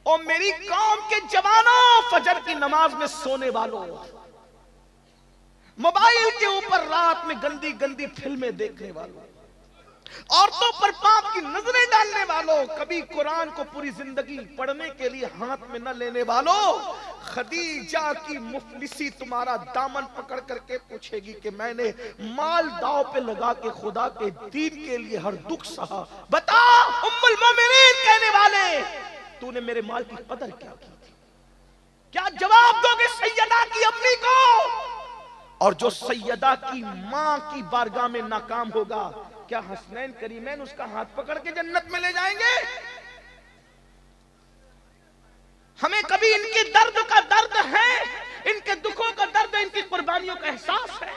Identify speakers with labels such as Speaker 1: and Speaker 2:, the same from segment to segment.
Speaker 1: اور میری قوم کے جوانوں، فجر کی نماز میں سونے والوں، موبائل کے اوپر رات میں گندی گندی فلمیں دیکھنے والوں، عورتوں پر پاپ کی نظریں ڈالنے والوں، کبھی قرآن کو پوری زندگی پڑھنے کے لیے ہاتھ میں نہ لینے والوں، خدیجہ کی مفلسی تمہارا دامن پکڑ کر کے پوچھے گی کہ میں نے مال داؤ پہ لگا کے خدا کے دین کے لیے ہر دکھ سہا، بتا ام المومنین کہنے والے تو نے میرے مال کی قدر کیا کی تھی؟ کیا جواب دو گے سیدہ کی امی کو؟ اور جو سیدہ کی ماں کی بارگاہ میں ناکام ہوگا، کیا حسنین کریمین اس کا ہاتھ پکڑ کے جنت میں لے جائیں گے؟ ہمیں کبھی ان کے درد کا درد ہے، ان کے دکھوں کا درد، ان کی قربانیوں کا احساس ہے؟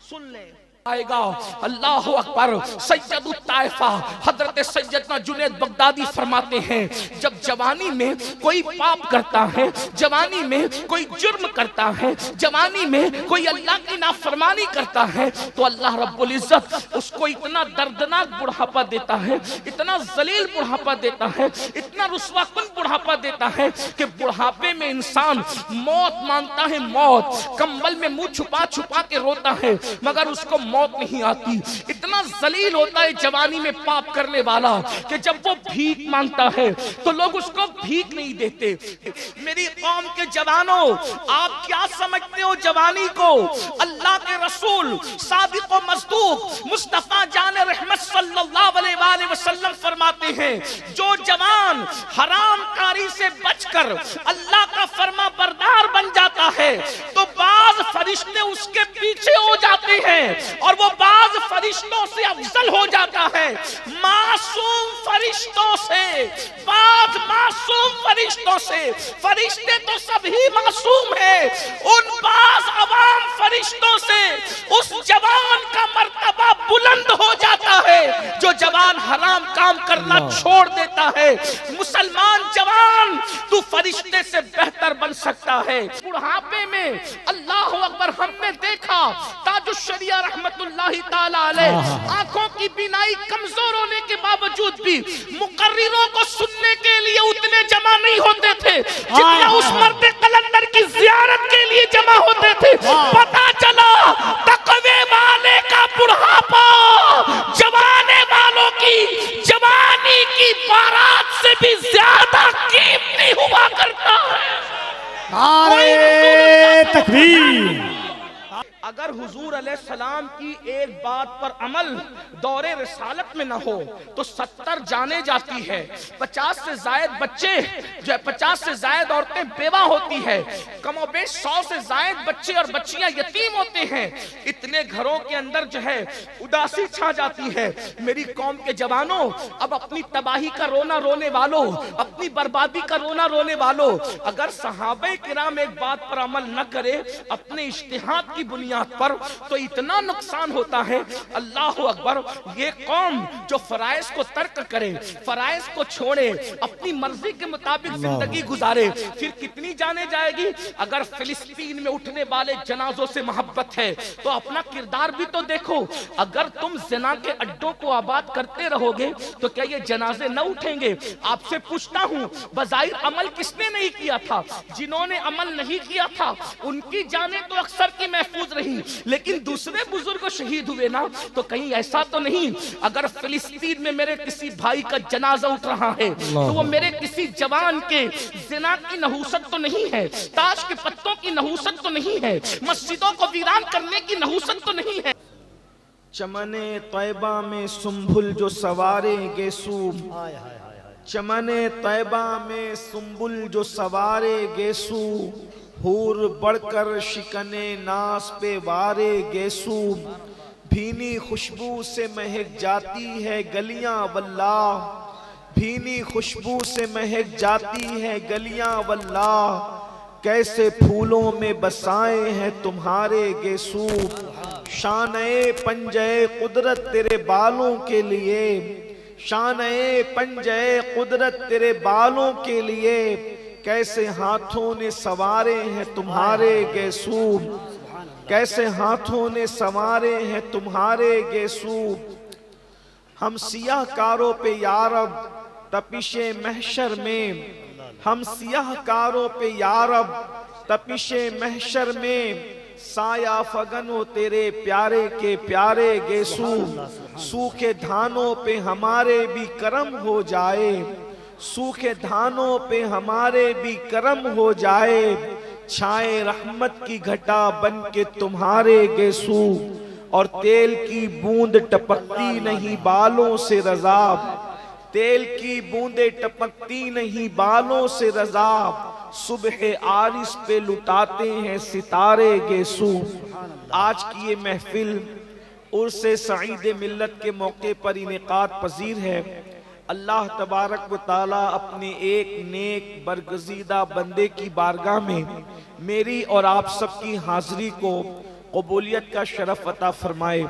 Speaker 1: سن لیں آئے گا۔ اللہ اکبر۔ سید الطائفہ حضرت سیدنا جنید بغدادی فرماتے ہیں جب جوانی میں کوئی پاپ کرتا ہے، جوانی میں کوئی جرم کرتا ہے، جوانی میں کوئی اللہ کی نافرمانی کرتا ہے، تو اللہ رب العزت اس کو اتنا دردناک بڑھاپا دیتا ہے، اتنا ذلیل بڑھاپا دیتا ہے، اتنا رسوا کن بڑھاپا دیتا ہے کہ بڑھاپے میں انسان موت مانگتا ہے، موت کمبل میں منہ چھپا چھپا کے روتا ہے مگر اس کو موت نہیں آتی۔ اتنا ذلیل ہوتا ہے جوانی میں پاپ کرنے والا کہ جب وہ بھیک مانگتا ہے تو لوگ اس کو بھیک نہیں دیتے۔ میری قوم کے جوانوں، آپ کیا سمجھتے ہو جوانی کو؟ اللہ کے رسول صادق و مصدوق مصطفیٰ جان رحمت صلی اللہ علیہ وآلہ وسلم فرماتے ہیں جو جوان حرام کاری سے بچ کر اللہ کا فرما بردار بن جاتا ہے تو بعض فرشتے اس کے پیچھے ہو جاتے ہیں اور وہ بعض فرشتوں سے افضل ہو جاتا ہے۔ معصوم فرشتوں سے، بعض معصوم فرشتوں سے، فرشتے تو سبھی معصوم ہیں، ان بعض عوام فرشتوں سے اس جوان کا مرتبہ بلند ہو جاتا ہے جو جوان حرام کام کرنا چھوڑ دیتا ہے۔ مسلمان جوان تو فرشتے سے بہتر بن سکتا ہے۔ بڑھاپے میں اللہ اکبر ہم نے دیکھا تاج الشریعہ رحمت اللہ تعالی علیہ آنکھوں کی بینائی کمزور ہونے کے باوجود بھی مقرروں کو سننے کے لیے اتنے جمع نہیں ہوتے تھے جتنا اس مرد قلندر کی زیارت کے لیے جمع ہوتے تھے۔ پتا چلا تقوی والے کا بڑھاپا جوانے والوں کی جوانی کی بارات سے بھی زیادہ قیمتی ہوا کرتا ہے۔
Speaker 2: نعرہ تکبیر۔
Speaker 1: اگر حضور علیہ السلام کی ایک بات پر عمل دور رسالت میں نہ ہو تو 70 جانے جاتی ہے، 50 سے زائد بچے، 50 سے زائد عورتیں بیوہ ہوتی ہے، کم و بیش 100 سے زائد بچے اور بچیاں یتیم ہوتے ہیں۔ اتنے گھروں کے اندر جو ہے اداسی چھا جاتی ہے۔ میری قوم کے جوانوں، اب اپنی تباہی کا رونا رونے والوں، اپنی بربادی کا رونا رونے والوں، اگر صحابہ کرام ایک بات پر عمل نہ کرے اپنے اجتہاد کی بنیاد پر تو اتنا نقصان ہوتا ہے۔ اللہ اکبر۔ یہ قوم جو فرائض کو ترک کرے، فرائض کو چھوڑے، اپنی مرضی کے مطابق زندگی گزارے، پھر کتنی جانے جائے گی؟ اگر فلسطین میں اٹھنے والے جنازوں سے محبت ہے تو اپنا کردار بھی تو دیکھو۔ اگر تم زنا کے اڈوں کو آباد کرتے رہو گے تو کیا یہ جنازے نہ اٹھیں گے؟ آپ سے پوچھتا ہوں بظاہر عمل کس نے نہیں کیا تھا؟ جنہوں نے عمل نہیں کیا تھا ان کی جانیں تو اکثر کی محفوظ رہی، لیکن دوسرے بزرگ شہید ہوئے نا، تو کہیں ایسا تو نہیں اگر فلسطین میں میرے کسی بھائی کا جنازہ اٹھ رہا ہے تو وہ میرے کسی جوان کے زنا کی نحوست تو نہیں ہے، تاش کے پتوں کی نحوست تو نہیں ہے، مسجدوں کو ویران کرنے کی نحوست تو نہیں ہے۔ چمن طیبہ میں سنبھل جو سوارے گیسو، چمن طیبہ میں سنبل جو سوارے گیسو، حور بڑھ کر شکنے ناس پہ وارے گیسو، بھینی خوشبو سے مہک جاتی ہے گلیاں واللہ، بھینی خوشبو سے مہک جاتی ہے گلیاں واللہ، کیسے پھولوں میں بسائے ہیں تمہارے گیسو، شانِ پنجے قدرت تیرے بالوں کے لیے، شانِ پنجے قدرت تیرے بالوں کے لیے، کیسے ہاتھوں نے سوارے ہیں تمہارے گیسو، کیسے ہاتھوں نے سوارے ہیں تمہارے گیسو، ہم سیاہ کاروں پہ یارب تپش محشر میں ہم سیاہ کاروں پہ یا رب تپش محشر میں سایہ فگن ہو تیرے پیارے کے پیارے گیسو، سوکھے دھانوں پہ ہمارے بھی کرم ہو جائے، سوکھے دھانوں پہ ہمارے بھی کرم ہو جائے، چھائے رحمت کی گھٹا بن کے تمہارے گیسو، اور تیل کی بوند ٹپکتی نہیں بالوں سے رضا، تیل کی بوندیں ٹپکتی نہیں بالوں سے رضا، صبح عارس پہ لٹاتے ہیں ستارے گیسو۔ آج کی یہ محفل عرس سعید ملت کے موقع پر انعقاد پذیر ہے۔ اللہ تبارک و تعالیٰ اپنے ایک نیک برگزیدہ بندے کی بارگاہ میں میری اور آپ سب کی حاضری کو قبولیت کا شرف عطا فرمائے۔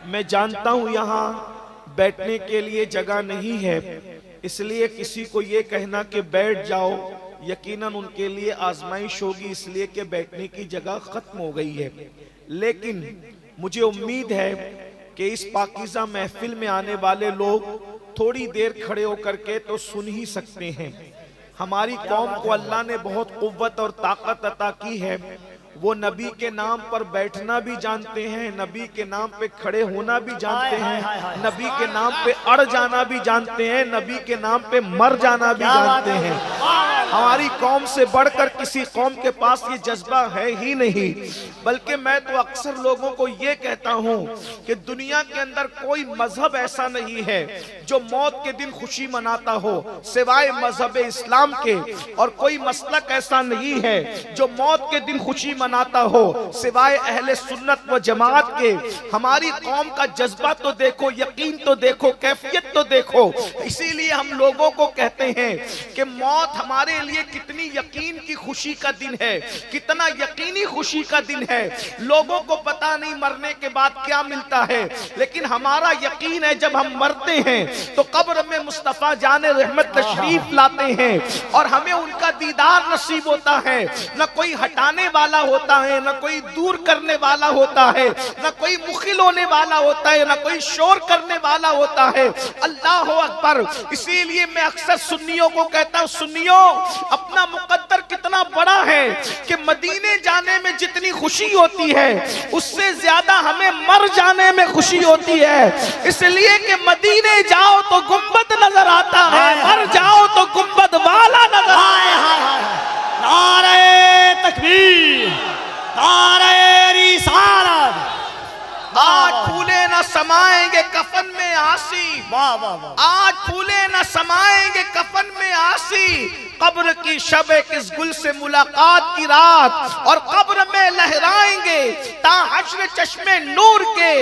Speaker 1: میں جانتا ہوں یہاں بیٹھنے کے لیے جگہ نہیں ہے، اس لیے کسی کو یہ کہنا کہ بیٹھ جاؤ یقیناً ان کے لیے آزمائش ہوگی، اس لیے کہ بیٹھنے کی جگہ ختم ہو گئی ہے۔ لیکن مجھے امید ہے کہ اس پاکیزہ محفل میں آنے والے لوگ تھوڑی دیر کھڑے ہو کر کے تو سن ہی سکتے ہیں۔ ہماری قوم کو اللہ نے بہت قوت اور طاقت عطا کی ہے، وہ نبی کے نام پر بیٹھنا بھی جانتے ہیں، نبی کے نام پہ کھڑے ہونا بھی جانتے ہیں، نبی کے نام پہ اڑ جانا بھی جانتے ہیں، نبی کے نام پہ مر جانا بھی جانتے ہیں۔ ہماری قوم سے بڑھ کر کسی قوم کے پاس یہ جذبہ ہے ہی نہیں، بلکہ میں تو اکثر لوگوں کو یہ کہتا ہوں کہ دنیا کے اندر کوئی مذہب ایسا نہیں ہے جو موت کے دن خوشی مناتا ہو سوائے مذہب اسلام کے، اور کوئی مسلک ایسا نہیں ہے جو موت کے دن خوشی مناتا ہو سوائے اہل سنت و جماعت کے۔ ہماری قوم کا جذبہ تو دیکھو، یقین تو دیکھو، کیفیت تو دیکھو۔ اسی لیے ہم لوگوں کو کہتے ہیں کہ موت ہمارے لیے کتنی یقین کی خوشی کا دن ہے، کتنا یقینی خوشی کا دن ہے۔ لوگوں کو پتا نہیں مرنے کے بعد کیا ملتا ہے، لیکن ہمارا یقین ہے جب ہم مرتے ہیں تو قبر میں مصطفیٰ جان رحمت تشریف لاتے ہیں اور ہمیں ان کا دیدار نصیب ہوتا ہے۔ نہ کوئی ہٹانے والا ہوتا ہے، نہ کوئی دور کرنے والا ہوتا ہے، نہ کوئی مخل ہونے والا ہوتا ہے، نہ کوئی شور کرنے والا ہوتا ہے۔ اللہ اکبر۔ اسی لیے میں اکثر سنیوں کو کہتا ہوں، سنیوں اپنا مقدر کتنا بڑا ہے کہ مدینے جانے میں جتنی خوشی ہوتی ہے اس سے زیادہ ہمیں مر جانے میں خوشی ہوتی ہے، اس لیے کہ مدینے جاؤ تو گنبد نظر آتا ہے، مر جاؤ تو گنبد والا نظر آتا ہے۔
Speaker 2: نعرہ تکبیر، نعرہ رسالت۔
Speaker 1: آج پھولے نہ سمائیں گے کفن میں آسی، آج پھولے نہ سمائیں گے کفن میں آسی، قبر کی شب کس گل سے ملاقات کی رات، اور قبر میں لہرائیں گے تا حشر چشم نور کے،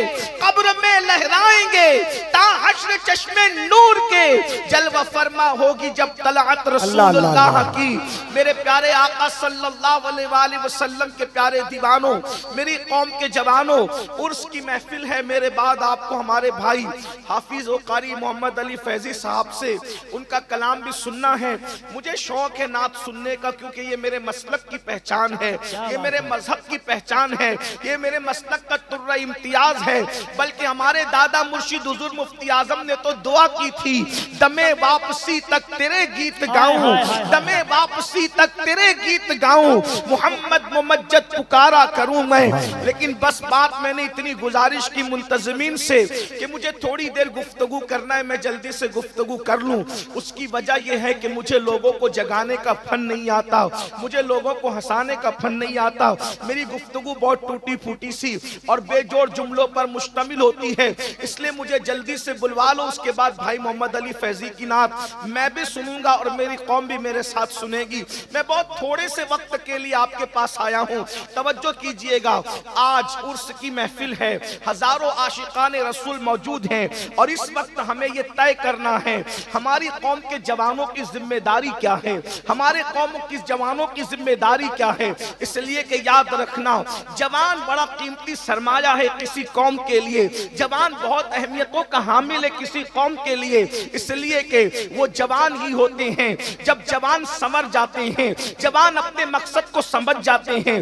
Speaker 1: قبر میں لہرائیں گے تا حشر چشم نور کے، جلوہ فرما ہوگی جب طلعت رسول اللہ کی۔ میرے پیارے آقا صلی اللہ علیہ وآلہ وسلم کے پیارے دیوانوں، میری قوم کے جوانوں، عرس کی محفل ہے۔ میرے بعد آپ کو ہمارے بھائی حافظ و قاری محمد علی فیضی صاحب سے ان کا کلام بھی سننا ہے۔ مجھے شوق ہے نعت سننے کا، کیونکہ یہ میرے مسلک کی پہچان ہے، یہ میرے مذہب کی پہچان ہے، یہ میرے مسلک کا ترہ امتیاز ہے۔ بلکہ ہمارے دادا مرشد حضور مفتی اعظم نے تو دعا کی تھی، دمِ واپسی تک تیرے گیت گاؤں، دمِ واپسی تک تیرے گیت گاؤں، محمد ممجد پکارا کروں میں۔ لیکن بس بات میں نے اتنی گزارش کی منتظمین سے کہ مجھے تھوڑی دیر گفتگو کرنا ہے، میں جلدی سے گفتگو کر لوں۔ اس کی وجہ یہ ہے کہ مجھے لوگوں کو جگانے کا فن نہیں آتا، مجھے لوگوں کو ہنسانے کا فن نہیں آتا۔ میری گفتگو بہت ٹوٹی پھوٹی سی اور بے جوڑ جملوں پر مشتمل ہوتی ہے، اس لیے مجھے جلدی سے بلوا لو۔ اس کے بعد بھائی محمد علی فیضی کی نعت میں بھی سنوں گا اور میری قوم بھی میرے ساتھ سنے گی۔ میں بہت تھوڑے سے وقت کے لیے آپ کے پاس آیا ہوں، توجہ کیجئے گا۔ آج عرس کی محفل ہے، ہزاروں عاشقان رسول موجود ہیں، اور اس وقت ہمیں یہ طے کرنا ہے ہماری قوم کے جوانوں کی ذمہ داری کیا ہے، ہمارے قوم کی جوانوں کی ذمہ داری کیا ہے۔ اس لیے کہ یاد یاد رکھنا جوان بڑا قیمتی سرمایہ ہے کسی قوم کے لیے، جوان بہت اہمیتوں کا حامل ہے کسی قوم کے لیے، اس لیے کہ وہ جوان ہی ہوتے ہیں جب جوان سمر جاتے ہیں، جوان اپنے مقصد کو سمجھ جاتے ہیں،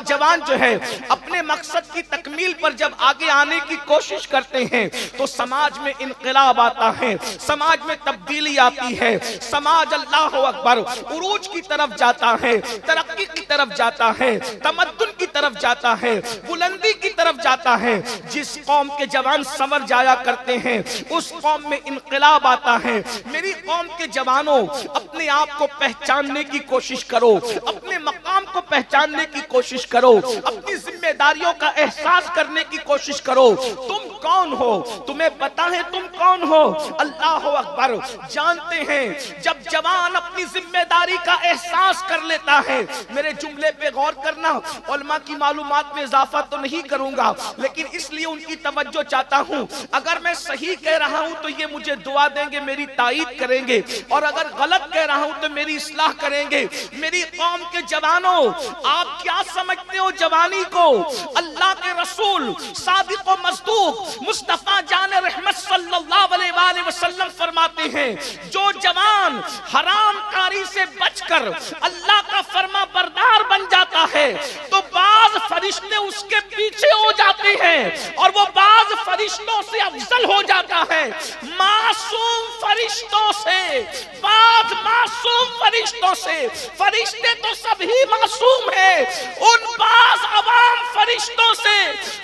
Speaker 1: جوان جو ہے اپنے مقصد کی تکمیل پر جب آگے آنے کی کوشش کرتے ہیں تو سماج میں انقلاب آتا ہے، سماج میں تبدیلی آتی ہے، سماج اللہ اکبر عروج کی طرف جاتا ہے، ترقی کی طرف جاتا ہے، تمدن کی طرف جاتا ہے، بلندی کی طرف جاتا ہے۔ جس قوم کے جوان سمر جایا کرتے ہیں اس قوم میں انقلاب آتا ہے۔ میری قوم کے جوانوں اپنے آپ کو پہچاننے کی کوشش کرو، اپنے مقام کو پہچاننے کی کوشش کرو، اپنی ذمہ داریوں کا احساس کرنے کی کوشش کرو۔ تم کون ہو؟ تمہیں پتا ہے تم کون ہو؟ اللہ اکبر جانتے ہیں جب جوان اپنی ذمہ داری کا احساس کر لیتا ہے۔ میرے جملے پہ غور کرنا، علماء کی معلومات میں اضافہ تو نہیں کروں گا لیکن اس لیے ان کی توجہ چاہتا ہوں، اگر میں صحیح کہہ رہا ہوں تو یہ مجھے دعا دیں گے، میری تائید کریں گے، اور اگر غلط کہہ رہا ہوں تو میری اصلاح کریں گے۔ میری قوم کے جوانوں آپ کیا سمجھتے ہو جوانی کو؟ اللہ کے رسول صادق و مصدوق مصطفیٰ جان رحمت صلی اللہ علیہ وآلہ وسلم فرماتے ہیں جو جوان حرام کاری سے بچ کر اللہ کا فرما بردار بن جاتا ہے تو بعض فرشتے اس کے پیچھے ہو جاتے ہیں اور وہ بعض فرشتوں سے افضل ہو جاتا ہے۔ معصوم فرشتوں سے، بعض معصوم فرشتوں سے، فرشتے تو سب ہی معصوم ہیں، ان بعض عوام فرشتوں سے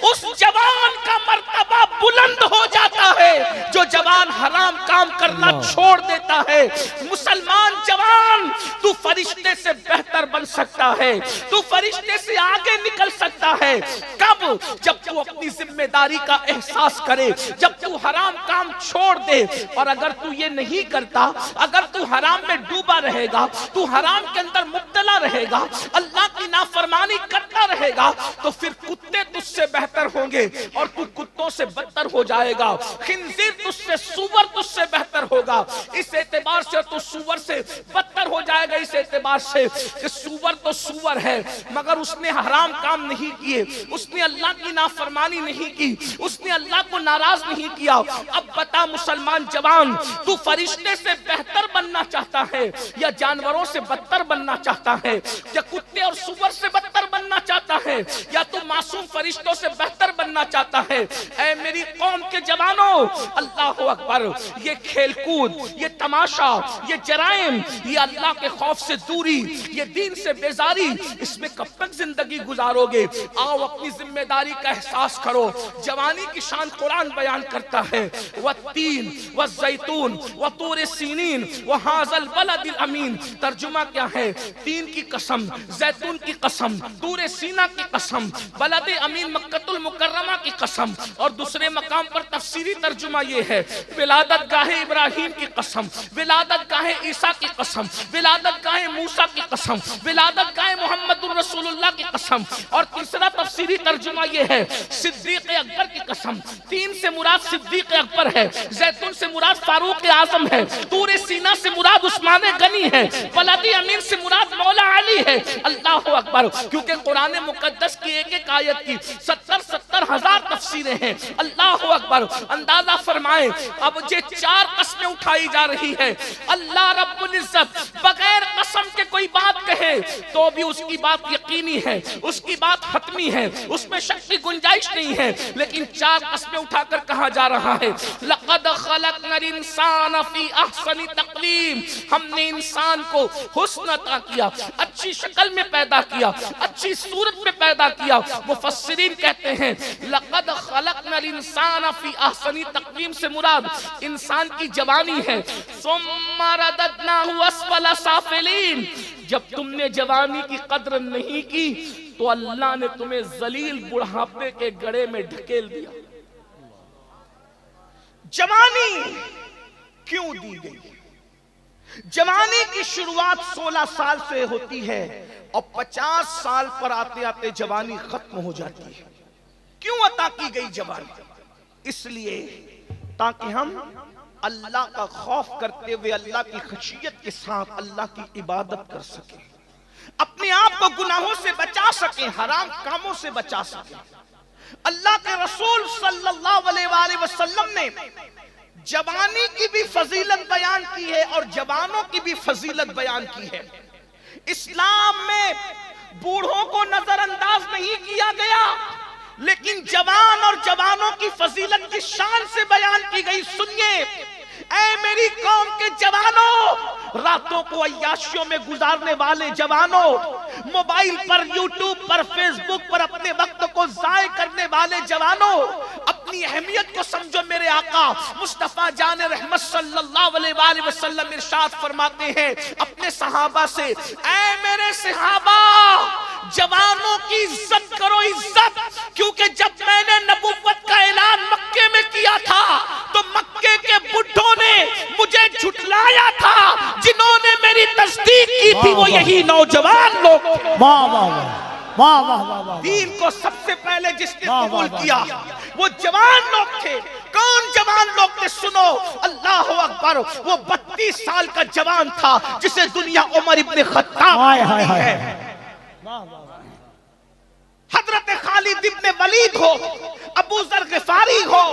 Speaker 1: اس جوان کا مرتبہ بلند ہو جاتا ہے جو جوان حرام کام کرنا چھوڑ دیتا ہے۔ مسلمان جوان تو فرشتے سے بہتر بن سکتا ہے، تو فرشتے سے آگے نکل سکتا ہے۔ کب؟ جب تو اپنی ذمہ داری کا احساس کرے، جب تو حرام کام چھوڑ دے، اور اگر تو یہ نہیں کرتا، اگر تو حرام میں ڈوبا رہے گا، تو حرام کے اندر مبتلا رہے گا، اللہ کی نافرمانی کرتا رہے گا، تو پھر کتے تجھ سے بہتر ہوں گے اور تو کتوں سے بدتر ہو جائے گا، خنزیر تجھ سے، سور تجھ سے بہتر ہوگا۔ اس اعتبار سے تو سور سے بدتر ہو جائے گا، اس اعتبار سے کہ سور تو سور ہے مگر اس نے حرام کام نہیں کیے، اس نے اللہ کی نافرمانی نہیں کی، اس نے اللہ کو ناراض نہیں کیا۔ اب بتا مسلمان جوان، تو فرشتے سے بہتر بننا چاہتا ہے یا جانوروں سے بدتر بننا چاہتا ہے، یا کتے اور سور سے بدتر بننا چاہتا ہے، یا تو معصوم فرشتوں سے بہتر بننا چاہتا ہے؟ اے میری قوم کے جوانوں، اللہ اکبر، یہ کھیل کود، یہ تماشا، یہ جرائم، یہ اللہ کے خوف سے دوری، یہ دین سے بیزاری، اس میں کب تک زندگی گزارو گے؟ آؤ اپنی ذمہ داری کا احساس کرو۔ جوانی کی شان قرآن بیان کرتا ہے، والتین والزیتون وطور سینین وہذا البلد الامین۔ ترجمہ کیا ہے؟ تین کی قسم، زیتون کی قسم، طور سینہ کی قسم، بلد امین مکہ المکرمہ کی قسم، اور دوسرے مقام پر تفسیری ترجمہ یہ ہے ولادت گاہ ابراہیم کی قسم، ولادت گاہ عیسیٰ کی قسم، ولادت گاہ موسیٰ کی قسم، ولادت گاہ محمد الرسول اللہ کی قسم، اور تیسرا تفسیری ترجمہ یہ ہے صدیق اکبر کی قسم۔ تین سے مراد صدیق اکبر ہے، زیتون سے مراد فاروق اعظم ہے، طور سینہ سے مراد عثمان غنی ہے، بلد امین سے مراد مولا علی ہے۔ اللہ اکبر، کیونکہ قرآن مقدس کی ایک ایک آیت کی 70 ہزار تفسیریں ہیں۔ اللہ اکبر، اندازہ فرمائیں اب یہ چار قسمیں اٹھائی جا رہی ہے۔ اللہ رب العزت بغیر قسم کے کوئی بات کہے تو بھی اس کی بات یقینی ہے، اس کی بات حتمی ہے، اس میں شک کی گنجائش نہیں ہے، لیکن چار قسمیں اٹھا کر کہا جا رہا ہے لقد خلقنا الانسان فی احسن تقویم۔ ہم نے انسان کو حسن عطا کیا، اچھی شکل میں پیدا کیا، اچھی صورت میں پیدا کیا۔ مفسرین کہتے ہیں لقد خلقنا الانسان فی احسن تقویم سے مراد انسان کی جوانی ہے۔ ثم رددناہ اسفل سافلین، جب تم نے جوانی کی قدر نہیں کی تو اللہ نے تمہیں ذلیل بڑھاپے کے گڑھے میں ڈھکیل دیا۔ جوانی کیوں دی گئی؟ جوانی کی شروعات 16 سال سے ہوتی ہے اور 50 سال پر آتے آتے جوانی ختم ہو جاتی ہے۔ کیوں عطا کی گئی جوانی؟ اس لیے تاکہ ہم اللہ کا خوف کرتے ہوئے اللہ کی خشیت کے ساتھ اللہ کی عبادت کر سکیں، اپنے آپ کو گناہوں سے بچا سکیں، حرام کاموں سے بچا سکیں۔ اللہ کے رسول صلی اللہ علیہ وآلہ وسلم نے جوانی کی بھی فضیلت بیان کی ہے اور جوانوں کی بھی فضیلت بیان کی ہے۔ اسلام میں بوڑھوں کو نظر انداز نہیں کیا گیا، لیکن جوان اور جوانوں کی فضیلت کی شان سے بیان کی گئی۔ سنیے اے میری قوم کے جوانوں، راتوں کو عیاشیوں میں گزارنے والے جوانوں، موبائل پر، یوٹیوب پر، فیس بک پر اپنے وقت کو ضائع کرنے والے جوانوں، اپنی اہمیت کو سمجھو۔ میرے آقا مصطفیٰ جان رحمت صلی اللہ علیہ وآلہ وسلم ارشاد فرماتے ہیں اپنے صحابہ سے، اے میرے صحابہ، جوانوں کی عزت کرو، عزت، کیونکہ جب میں نے نبوت کا اعلان مکے میں کیا تھا تو مکے کے بڈھوں نے مجھے جھٹلایا تھا، جنہوں نے میری تصدیق کی تھی وہ یہی نوجوان لوگ تھے۔
Speaker 2: واہ واہ واہ واہ واہ واہ۔
Speaker 1: دین کو سب سے پہلے جس نے قبول کیا وہ جوان لوگ تھے۔ کون جوان لوگ تھے؟ سنو، اللہ اکبر، وہ 32 سال کا جوان تھا جسے دنیا عمر ابن خطاب کہتی ہے۔ حضرت خالد ابن ولید ہو، ابو ذر غفاری ہو،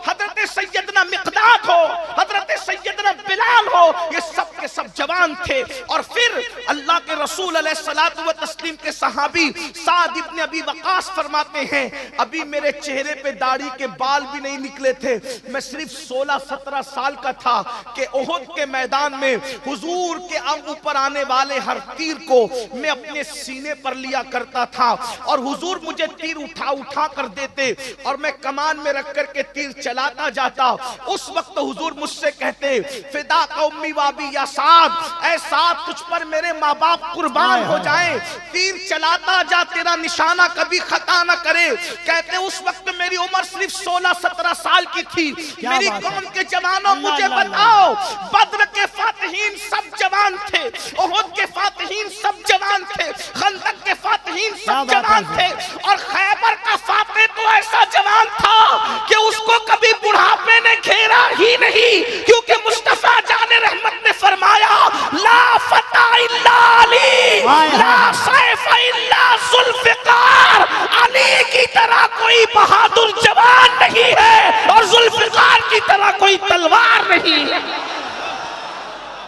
Speaker 1: حضرت سیدنا مقداد ہو، حضرت سیدنا بلال ہو، یہ سب کے سب جوان تھے۔ اور پھر اللہ کے رسول علیہ الصلوۃ والتسلیم کے صحابی سعد ابن ابی وقاص فرماتے ہیں ابھی میرے چہرے پہ داڑھی کے بال بھی نہیں نکلے تھے، میں صرف 16-17 سال کا تھا کہ احد کے میدان میں حضور کے اوپر آنے والے ہر تیر کو میں اپنے سینے پر لیا کرتا تھا اور حضور مجھے تیر اٹھا کر دیتے اور میں کمان میں رکھ کر کے تیر چلاتا جاتا۔ اس وقت حضور مجھ سے کہتے فدا کا امی وابی یا سعد، اے سعد تجھ پر میرے ماں باپ قربان ہو جائیں، تیر چلاتا جا، تیرا نشانہ کبھی خطا نہ کرے۔ کہتے اس وقت میری عمر صرف 16-17 سال کی تھی۔ میری قوم کے جوانوں مجھے بتاؤ، بدر کے فاتحین سب جوان تھے، احد کے فاتحین سب جوان تھے، خندق کے فاتحین سب جوان تھے، اور خیبر کا فاتح تو ایسا جوان تھا کہ اس کو کبھی بڑھاپے نے گھیرا ہی نہیں، کیونکہ مصطفیٰ جان رحمت نے فرمایا لا فتح الا علی، لا سیف الا ذوالفقار، علی کی طرح کوئی بہادر جوان نہیں ہے اور ذوالفقار کی طرح کوئی تلوار نہیں ہے۔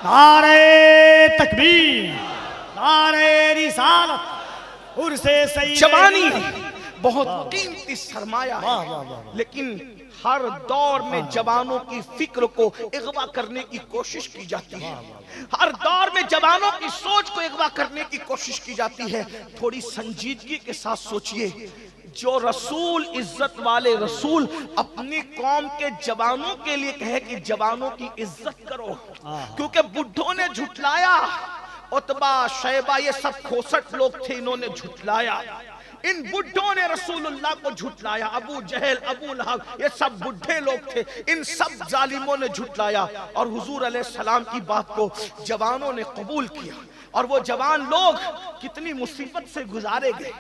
Speaker 2: نعرہ تکبیر، نعرہ رسالت، عرص سید
Speaker 1: جوانی بہت قیمتی سرمایہ ہے، لیکن ہر دور میں جوانوں کی فکر کو اغوا کرنے کی کوشش کی جاتی ہے، ہر دور میں جوانوں کی سوچ کو اغوا کرنے کی کوشش کی جاتی ہے۔ تھوڑی سنجیدگی کے ساتھ سوچئے، جو رسول، عزت والے رسول اپنی قوم کے جوانوں کے لیے کہے کہ جوانوں کی عزت کرو، کیونکہ بڈھوں نے جھٹلایا، عتبہ، شیبہ، یہ سب کھوسٹ لوگ تھے، انہوں نے جھٹلایا، ان بڈھوں نے رسول اللہ کو جھٹلایا، ابو جہل، ابو لہب، یہ سب بڈھے لوگ تھے، ان سب ظالموں نے جھٹلایا، اور حضور علیہ السلام کی بات کو جوانوں نے قبول کیا، اور وہ جوان لوگ کتنی مصیبت سے گزارے گئے۔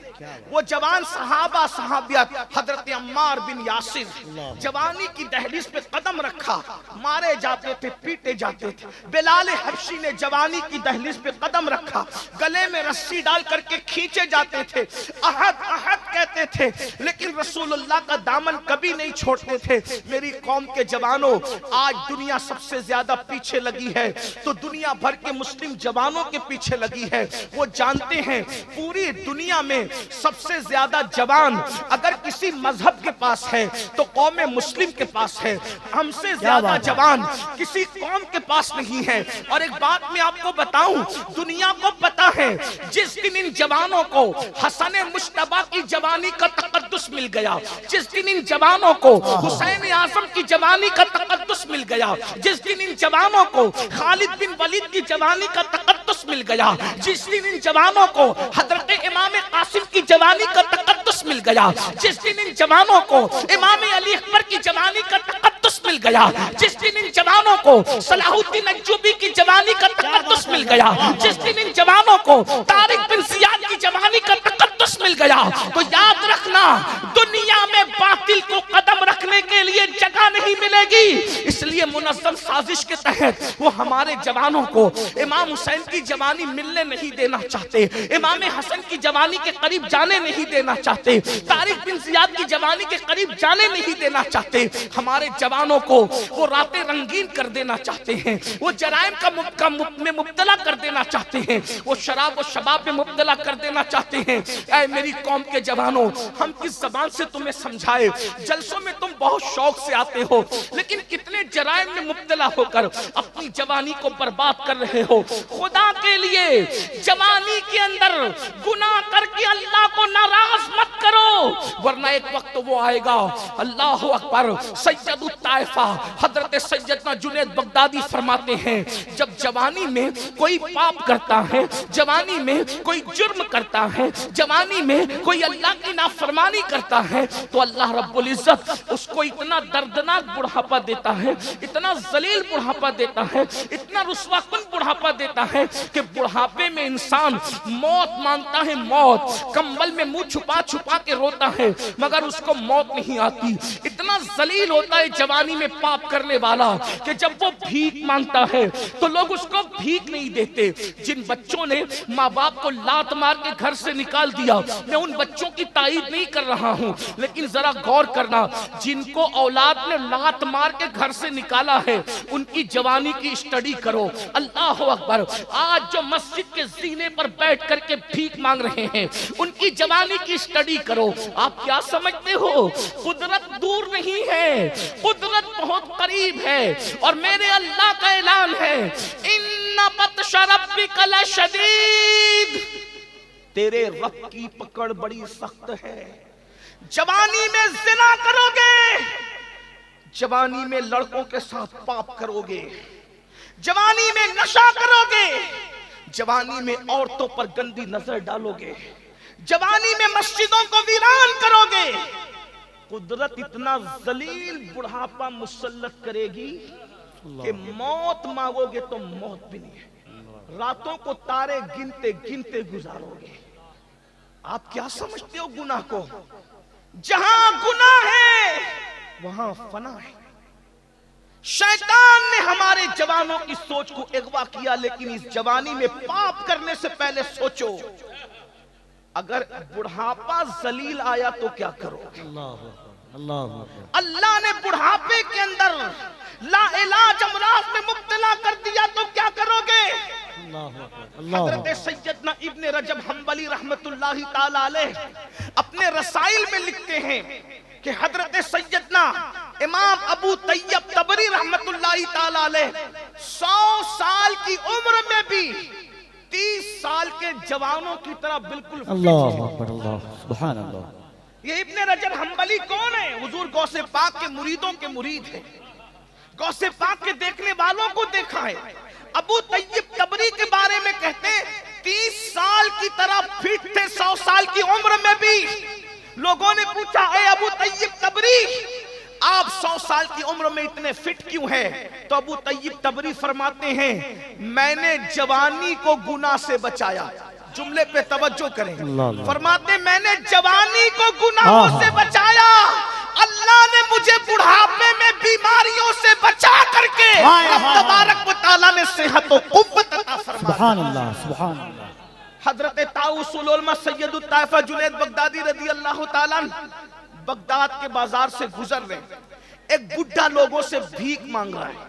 Speaker 1: وہ جوان صحابہ صحابیات، حضرت عمار بن یاسر جوانی کی دہلیز پہ قدم رکھا، مارے جاتے تھے، پیٹے جاتے تھے۔ بلال حبشی نے جوانی کی دہلیز پہ قدم رکھا، گلے میں رسی ڈال کر کے کھینچے جاتے تھے، احد احد کہتے تھے، لیکن رسول اللہ کا دامن کبھی نہیں چھوڑتے تھے۔ میری قوم کے جوانوں، آج دنیا سب سے زیادہ پیچھے لگی ہے تو دنیا بھر کے مسلم جوانوں کے پیچھے لگی ہے۔ وہ جانتے ہیں پوری دنیا میں سب سے زیادہ جوان اگر کسی مذہب کے پاس ہے تو قوم مسلم کے پاس ہے، ہم سے زیادہ جوان کسی قوم کے پاس نہیں ہے۔ اور ایک بات میں آپ کو بتاؤں، دنیا کو پتا ہے جس دن ان جوانوں کو حسن مشتبہ کی جوانی کا تقدس مل گیا، جس دن ان جوانوں کو حسین اعظم کی جوانی کا تقدس مل گیا، جس دن ان جوانوں کو خالد بن ولید کی جوانی کا تقدس مل گیا، جس دن ان جوانوں کو حضرت امام قاسم کی جوانی کا تقدس مل گیا، جس دن ان جوانوں کو امام علی اکبر کی جوانی کا تقدس مل گیا، جس دن ان جوانوں کو صلاح الدین ایوبی کی جوانی کا تقدس مل گیا، جس دن ان جوانوں کو طارق بن زیاد کی جوانی کا تقدس مل گیا، تو یاد رکھنا دنیا میں باطل کو قدم رکھنے کے لیے جگہ نہیں ملے گی، اس لیے منظم سازش کے تحت وہ ہمارے جوانوں کو امام حسین کی جوانی ملنے نہیں دینا چاہتے، امام حسن کی جوانی کے قریب جانے نہیں دینا چاہتے، طارق بن زیاد کی جوانی کے قریب جانے نہیں دینا چاہتے، ہمارے جوانوں کو وہ راتیں رنگین کر دینا چاہتے ہیں، وہ جرائم میں مبتلا کر دینا چاہتے ہیں، وہ شراب و شباب میں مبتلا کر دینا چاہتے ہیں۔ اے میری قوم کے جوانوں، ہم کس زبان سے تمہیں سمجھائے؟ جلسوں میں تم بہت شوق سے آتے ہو، لیکن کتنے جرائم میں مبتلا ہو کر اپنی جوانی کو برباد کر رہے ہو۔ خدا کے لیے جوانی کے اندر گناہ کر کے اللہ کو ناراض مت کرو، ورنہ ایک وقت وہ آئے گا۔ اللہ اکبر۔ سید الطائفہ حضرت سیدنا جنید بغدادی فرماتے ہیں، جب جوانی میں کوئی پاپ کرتا ہے، جوانی میں کوئی جرم کرتا ہے، جوانی میں کوئی اللہ کی نافرمانی کرتا ہے، تو اللہ رب العزت اس کو اتنا دردناک بڑھاپا دیتا ہے، اتنا ذلیل بڑھاپا دیتا ہے، اتنا رسوا کن بڑھاپا دیتا ہے کہ بڑھاپے میں انسان موت مانگتا ہے، موت کمبل میں منہ چھپا چھپا کے روتا ہے، مگر اس کو موت نہیں آتی۔ اتنا ذلیل ہوتا ہے جوانی میں پاپ کرنے والا کہ جب وہ بھیک مانگتا ہے تو لوگ اس کو بھیک نہیں دیتے۔ جن بچوں نے ماں باپ کو لات مار کے گھر سے نکال دیا، میں ان بچوں کی تائید نہیں کر رہا ہوں، لیکن ذرا غور کرنا، جن کو اولاد نے لات مار کے گھر سے نکالا ہے ان کی جوانی کی اسٹڈی کرو۔ اللہ اکبر۔ آج جو مسجد کے زینے پر بیٹھ کر کے بھیک مانگ رہے ہیں ان کی جوانی کی اسٹڈی کرو۔ آپ کیا سمجھتے ہو؟ قدرت دور نہیں ہے، قدرت بہت قریب ہے، اور میرے اللہ کا اعلان ہے، ان بطش ربک لشدید، تیرے رب کی پکڑ بڑی سخت ہے۔ جوانی میں زنا کرو گے، جوانی میں لڑکوں کے ساتھ پاپ کرو گے، جوانی میں نشہ کرو گے، جوانی میں عورتوں پر گندی نظر ڈالو گے، جوانی میں مسجدوں کو ویران کرو گے، قدرت اتنا ذلیل بڑھاپا مسلط کرے گی کہ موت مانگو گے تو موت بھی نہیں ہے، راتوں کو تارے گنتے گنتے گزارو گے۔ آپ کیا سمجھتے ہو گناہ کو؟ جہاں گناہ ہے وہاں فنا ہے۔ شیطان نے ہمارے جوانوں کی سوچ کو اغوا کیا، لیکن اس جوانی میں پاپ کرنے سے پہلے سوچو، اگر بڑھاپا ذلیل آیا تو کیا کرو؟ اللہ نے بڑھاپے کے اندر لا علاج امراض میں مبتلا کر دیا تو کیا کرو گے؟ حضرت سیدنا ابن رجب حنبلی رحمت اللہ تعالی علیہ اپنے رسائل میں لکھتے ہیں کہ حضرت سیدنا امام ابو طیب طبری رحمت اللہ تعالی علیہ 100 سال کی عمر میں بھی 30 سال کے جوانوں کی طرح بالکل
Speaker 2: اللہ اکبر، اللہ سبحان اللہ۔
Speaker 1: یہ ابن رجب حنبلی کون ہے؟ حضور غوث پاک کے مریدوں کے مرید ہیں، غوث پاک کے دیکھنے والوں کو دیکھا ہے۔ ابو طیب طبری کے بارے میں کہتے ہیں 30 سال کی طرح فٹ تھے، 100 سال کی عمر میں بھی۔ لوگوں نے پوچھا، اے ابو طیب طبری، آپ 100 سال کی عمر میں اتنے فٹ کیوں ہیں؟ تو ابو طیب طبری فرماتے ہیں، میں نے جوانی کو گناہ سے بچایا۔ جملے پہ توجہ کریں، فرماتے ہیں میں نے جوانی کو گناہوں سے بچایا، اللہ نے مجھے بڑھاپے میں بیماریوں سے بچا کر کے رب تبارک و تعالیٰ نے صحت و قوت عطا فرمایا۔
Speaker 2: سبحان اللہ، سبحان اللہ۔
Speaker 1: حضرت طاؤس العلماء سید الطائفہ جنید بغدادی رضی اللہ تعالیٰ بغداد کے بازار سے گزر رہے ہیں، ایک بڈھا لوگوں سے بھیک مانگ رہا ہے،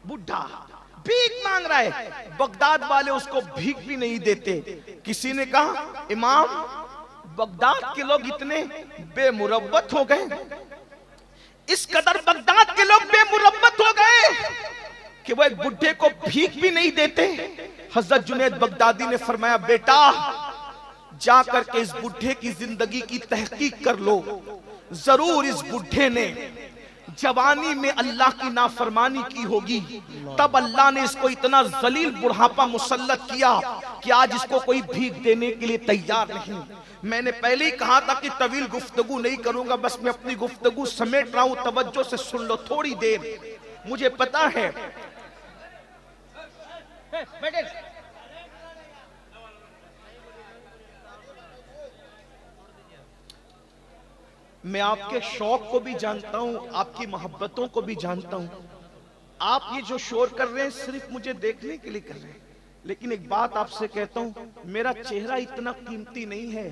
Speaker 1: بڈھا بھیک مانگ رہا ہے، بغداد والے اس کو بھیک بھی نہیں دیتے۔ کسی نے کہا، امام بغداد کے لوگ اتنے بے مروت ہو گئے، اس قدر بغداد کے لوگ بے مروت ہو گئے کہ وہ ایک بڈھے کو بھیک بھی نہیں دیتے۔ حضرت جنید بغدادی نے فرمایا، بیٹا جا کر کے اس بڈھے کی زندگی کی تحقیق کر لو، ضرور اس بڈھے نے جوانی میں اللہ کی نافرمانی کی ہوگی، تب اللہ نے اس کو اتنا ذلیل بڑھاپا مسلط کیا کہ آج اس کو کوئی بھیک دینے کے لیے تیار نہیں۔ میں نے پہلے ہی کہا تھا کہ طویل گفتگو نہیں کروں گا، بس میں اپنی گفتگو سمیٹ رہا ہوں، توجہ سے سن لو تھوڑی دیر۔ مجھے پتا ہے میں آپ کے شوق کو بھی جانتا ہوں، آپ کی محبتوں کو بھی جانتا ہوں. آپ یہ جو شور کر رہے ہیں صرف مجھے دیکھنے کے لیے کر رہے ہیں، لیکن ایک بات آپ سے کہتا ہوں، میرا چہرہ اتنا قیمتی نہیں ہے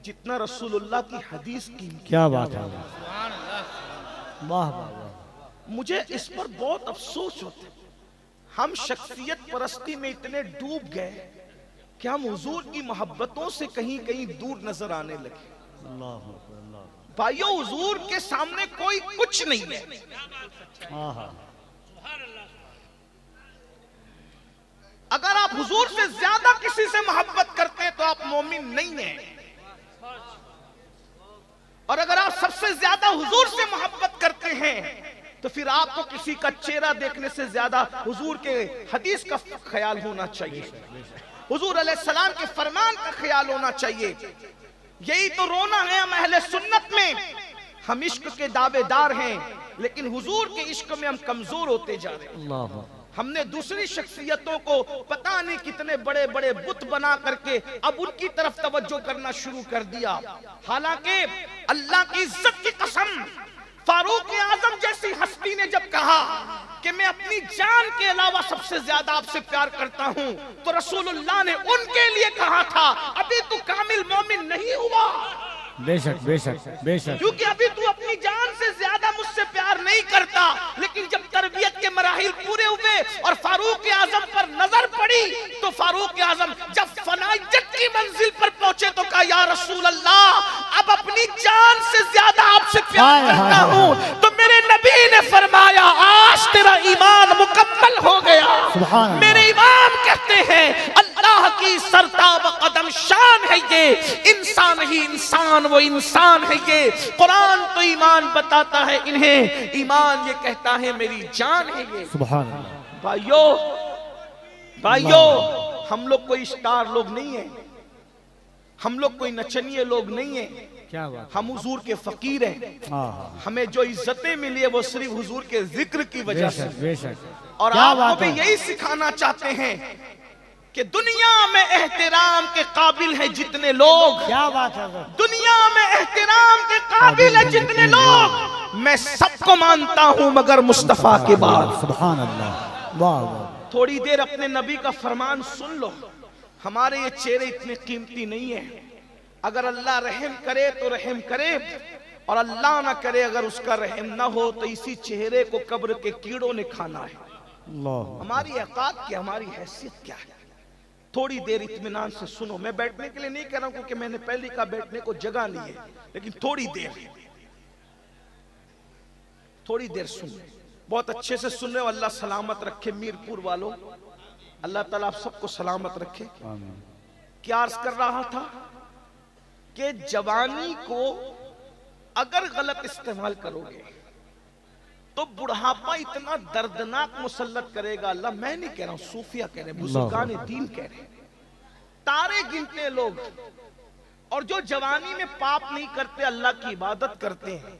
Speaker 1: جتنا رسول اللہ کی حدیث قیمتی.
Speaker 2: کیا بات ہے. واہ واہ واہ.
Speaker 1: مجھے اس پر بہت افسوس ہوتا ہے. ہم شخصیت پرستی میں اتنے ڈوب گئے کہ ہم حضور کی محبتوں سے کہیں کہیں دور نظر آنے لگے.
Speaker 2: اللہ اکبر. اللہ.
Speaker 1: بھائیو، حضور کے سامنے کوئی کچھ نہیں ہے.
Speaker 2: آہا.
Speaker 1: اگر آپ حضور سے زیادہ کسی سے محبت کرتے ہیں تو آپ مومن نہیں ہیں، اور اگر آپ سب سے زیادہ حضور سے محبت کرتے ہیں تو پھر آپ کو کسی کا چہرہ دیکھنے سے زیادہ حضور کے حدیث کا خیال ہونا چاہیے، حضور علیہ السلام کے فرمان کا خیال ہونا چاہیے. یہی تو رونا ہے ہم اہل سنت میں. ہم عشق کے دعوے دار ہیں لیکن حضور کے عشق میں ہم کمزور ہوتے جا رہے ہیں.
Speaker 2: اللہ.
Speaker 1: ہم نے دوسری شخصیتوں کو پتہ نہیں کتنے بڑے بڑے بت بنا کر کے اب ان کی طرف توجہ کرنا شروع کر دیا. حالانکہ اللہ کی عزت کی قسم، فاروق اعظم جیسی ہستی نے جب کہا کہ میں اپنی جان کے علاوہ سب سے زیادہ آپ سے پیار کرتا ہوں، تو رسول اللہ نے ان کے لیے کہا تھا ابھی تو کامل مومن نہیں ہوا،
Speaker 2: بے شک بے شک بے شک.
Speaker 1: کیونکہ ابھی تو اپنی جان سے زیادہ مجھ سے پیار نہیں کرتا. لیکن جب تربیت کے مراحل پورے ہوئے اور فاروق اعظم پر نظر پڑی تو فاروق اعظم جب فنائیت کی منزل پر پہنچے تو کہا یا رسول اللہ اب اپنی جان سے زیادہ آپ سے پیار کرتا ہوں. تو میرے نبی نے فرمایا آج تیرا ایمان مکمل ہو گیا. میرے امام کہتے ہیں اللہ کی سرتاب قدم شان ہے یہ، انسان ہی انسان وہ انسان ہے یہ. قرآن تو ایمان بتاتا ہے انہیں، ایمان یہ کہتا ہے میری جان ہے یہ.
Speaker 2: سبحان اللہ.
Speaker 1: بھائیو، ہم لوگ کوئی اسٹار لوگ نہیں ہیں، ہم لوگ کوئی نچنیے لوگ نہیں ہیں.
Speaker 2: کیا بات.
Speaker 1: ہم حضور کے فقیر ہیں.
Speaker 2: آہا.
Speaker 1: ہمیں جو عزتیں ملی ہے وہ صرف حضور کے ذکر کی وجہ
Speaker 2: بے
Speaker 1: سے.
Speaker 2: شک بے شک.
Speaker 1: اور آپ کو بھی یہی سکھانا چاہتے ہیں کہ دنیا میں احترام کے قابل ہیں جتنے لوگ،
Speaker 2: کیا بات ہے.
Speaker 1: دنیا میں احترام کے قابل ہیں جتنے لوگ، میں سب کو مانتا ہوں مگر مصطفیٰ کے بعد.
Speaker 2: سبحان اللہ. واہ واہ.
Speaker 1: تھوڑی دیر اپنے نبی کا فرمان سن لو. ہمارے یہ چہرے اتنے قیمتی نہیں ہیں. اگر اللہ رحم کرے تو رحم کرے، اور اللہ نہ کرے اگر اس کا رحم نہ ہو تو اسی چہرے کو قبر کے کیڑوں نے کھانا ہے.
Speaker 2: اللہ.
Speaker 1: ہماری اوقات کیا، ہماری حیثیت کیا ہے. تھوڑی دیر اطمینان سے سنو. میں بیٹھنے کے لیے نہیں کہہ رہا ہوں کیونکہ میں نے پہلی کا بیٹھنے کو جگہ نہیں ہے، لیکن تھوڑی دیر سنو. بہت اچھے سے سن رہے ہو. اللہ سلامت رکھے میرپور والوں، اللہ تعالیٰ آپ سب کو سلامت رکھے.
Speaker 2: آمین.
Speaker 1: کیا عرض کر رہا تھا کہ جوانی کو اگر غلط استعمال کرو گے تو بڑھاپا اتنا دردناک مسلط کرے گا. اللہ میں نہیں کہہ رہا ہوں، صوفیہ کہہ رہے ہیں، بزرگان دین کہہ رہے ہیں. تارے گنتے لوگ اور جو جوانی میں پاپ نہیں کرتے اللہ کی عبادت کرتے ہیں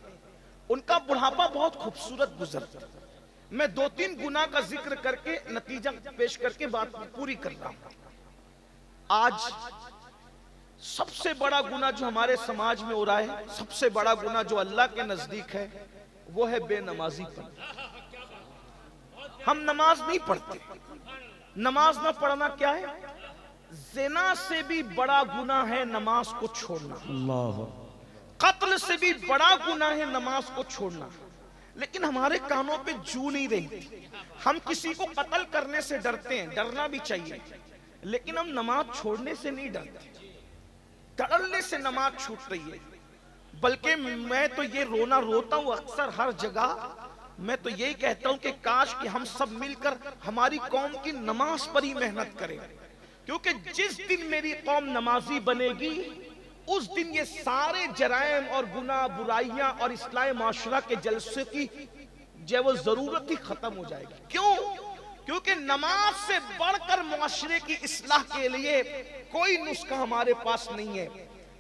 Speaker 1: ان کا بڑھاپا بہت خوبصورت گزرتا. میں 2-3 گناہ کا ذکر کر کے نتیجہ پیش کر کے بات پوری کر رہا ہوں. آج سب سے بڑا گناہ جو ہمارے سماج میں ہو رہا ہے، سب سے بڑا گناہ جو اللہ کے نزدیک ہے، وہ ہے بے نمازی پن. ہم نماز نہیں پڑھتے. نماز نہ پڑھنا کیا ہے؟ زنا سے بھی بڑا گناہ ہے نماز کو چھوڑنا.
Speaker 2: اللہ.
Speaker 1: قتل سے بھی بڑا گناہ ہے نماز کو چھوڑنا. لیکن ہمارے کانوں پہ جو نہیں رہی. ہم کسی کو قتل کرنے سے ڈرتے ہیں، ڈرنا بھی چاہیے، لیکن ہم نماز چھوڑنے سے نہیں ڈرتے. ڈرنے سے نماز چھوٹ رہی ہے. بلکہ میں تو یہ رونا روتا ہوں اکثر ہر جگہ. میں تو یہی کہتا ہوں کہ کاش کہ ہم سب مل کر ہماری قوم کی نماز پر ہی محنت کریں، کیونکہ جس دن میری قوم نمازی بنے گی اس دن یہ سارے جرائم اور گناہ، برائیاں اور اصلاح معاشرہ کے جلسے کی جو وہ ضرورت ہی ختم ہو جائے گی. کیوں؟ کیونکہ نماز سے بڑھ کر معاشرے کی اصلاح کے لیے کوئی نسخہ ہمارے پاس نہیں ہے.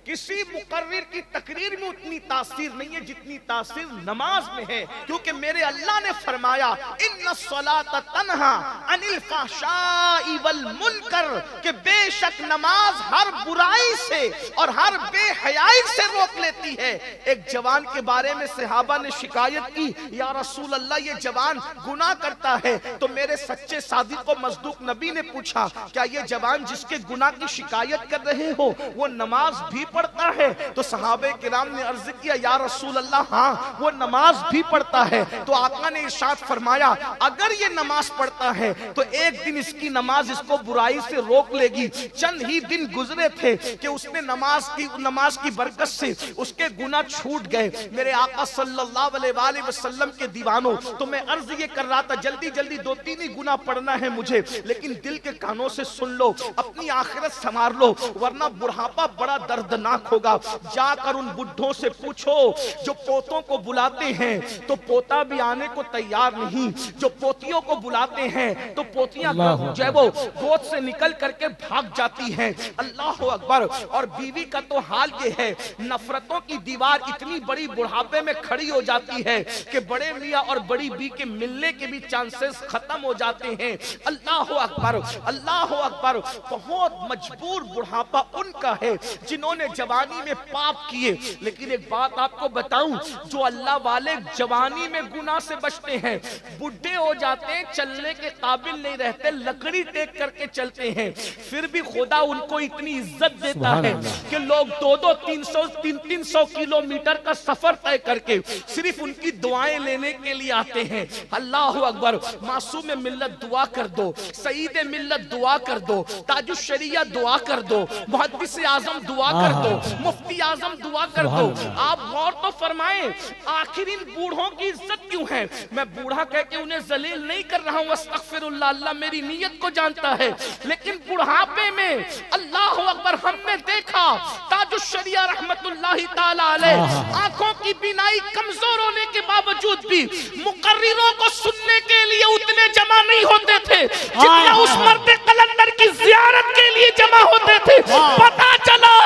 Speaker 1: کسی مقرر کی تقریر میں اتنی تاثیر نہیں ہے جتنی تاثیر نماز میں ہے، کیونکہ میرے اللہ نے فرمایا ان الصلاۃ تنہا عن الفحشاء والمنکر، کہ بے شک نماز ہر برائی سے اور ہر بے حیائی سے روک لیتی ہے۔ ایک جوان کے بارے میں صحابہ نے شکایت کی، یا رسول اللہ یہ جوان گناہ کرتا ہے، تو میرے سچے صادق و مصدوق نبی نے پوچھا کیا یہ جوان جس کے گناہ کی شکایت کر رہے ہو وہ نماز بھی پڑھتا ہے؟ تو صحابہ کرام نے عرض کیا یا رسول اللہ ہاں وہ نماز بھی پڑھتا ہے۔ تو آقا نے ارشاد فرمایا اگر یہ نماز پڑھتا ہے تو ایک دن اس کی نماز اس کو برائی سے روک لے گی۔ چند ہی دن گزرے تھے کہ اس نے نماز کی برکت سے اس کے گناہ چھوٹ گئے۔ میرے آقا صلی اللہ علیہ وآلہ وسلم کے دیوانوں، تو میں عرض یہ کر رہا تھا جلدی جلدی 2-3 ہی گناہ پڑھنا ہے مجھے، لیکن دل کے کانوں سے سن لو، اپنی آخرت سنوار لو، ورنہ بڑھاپا بڑا دردناک ہوگا۔ جا کر ان بڈھوں سے پوچھو جو پوتوں کو بلاتے ہیں تو پوتا بھی آنے کو تیار نہیں، جو پوتیوں کو بلاتے ہیں تو پوتیاں جو ہے وہ گود سے نکل کر کے بھاگ جاتی ہیں۔ اللہ اکبر۔ اور بیوی کا تو حال یہ ہے، نفرتوں کی دیوار اتنی بڑی بڑھاپے میں کھڑی ہو جاتی ہے کہ بڑے میاں اور بڑی بی کے ملنے کے بھی چانسز ختم ہو جاتے ہیں۔ اللہ اکبر، اللہ اکبر۔ بہت مجبور بڑھاپا ان کا ہے جنہوں نے جوانی میں پاپ کیے۔ لیکن ایک بات آپ کو بتاؤں، جو اللہ والے جوانی میں گناہ سے بچتے ہیں، بڈھے ہو جاتے ہیں، چلنے کے قابل نہیں رہتے، لکڑی ٹیک کر کے چلتے ہیں، پھر بھی خدا ان کو اتنی عزت دیتا ہے کہ لوگ 200-300 کلومیٹر کا سفر طے کر کے صرف ان کی دعائیں لینے کے لیے آتے ہیں۔ اللہ اکبر۔ معصوم ملت دعا کر دو، سعید ملت دعا کر دو، تاج الشریعہ دعا کر دو، محدث اعظم دعا کر دو، مفتی اعظم دعا کر دو۔ آپ غور تو فرمائیں آخر ان بوڑھوں کی عزت کیوں ہے؟ میں بوڑھا کہہ کے انہیں ذلیل نہیں کر رہا ہوں، استغفر اللہ، اللہ میری نیت کو جانتا ہے، لیکن بڑھاپے میں اللہ اکبر ہم نے دیکھا تاج الشریعہ رحمت اللہ تعالی علیہ آنکھوں کی بینائی کمزور ہونے کے باوجود بھی مقرروں کو سننے کے لیے اتنے جمع نہیں ہوتے تھے جتنا اس مرد قلندر کی زیارت کے لیے جمع ہوتے تھے۔ پتا چلا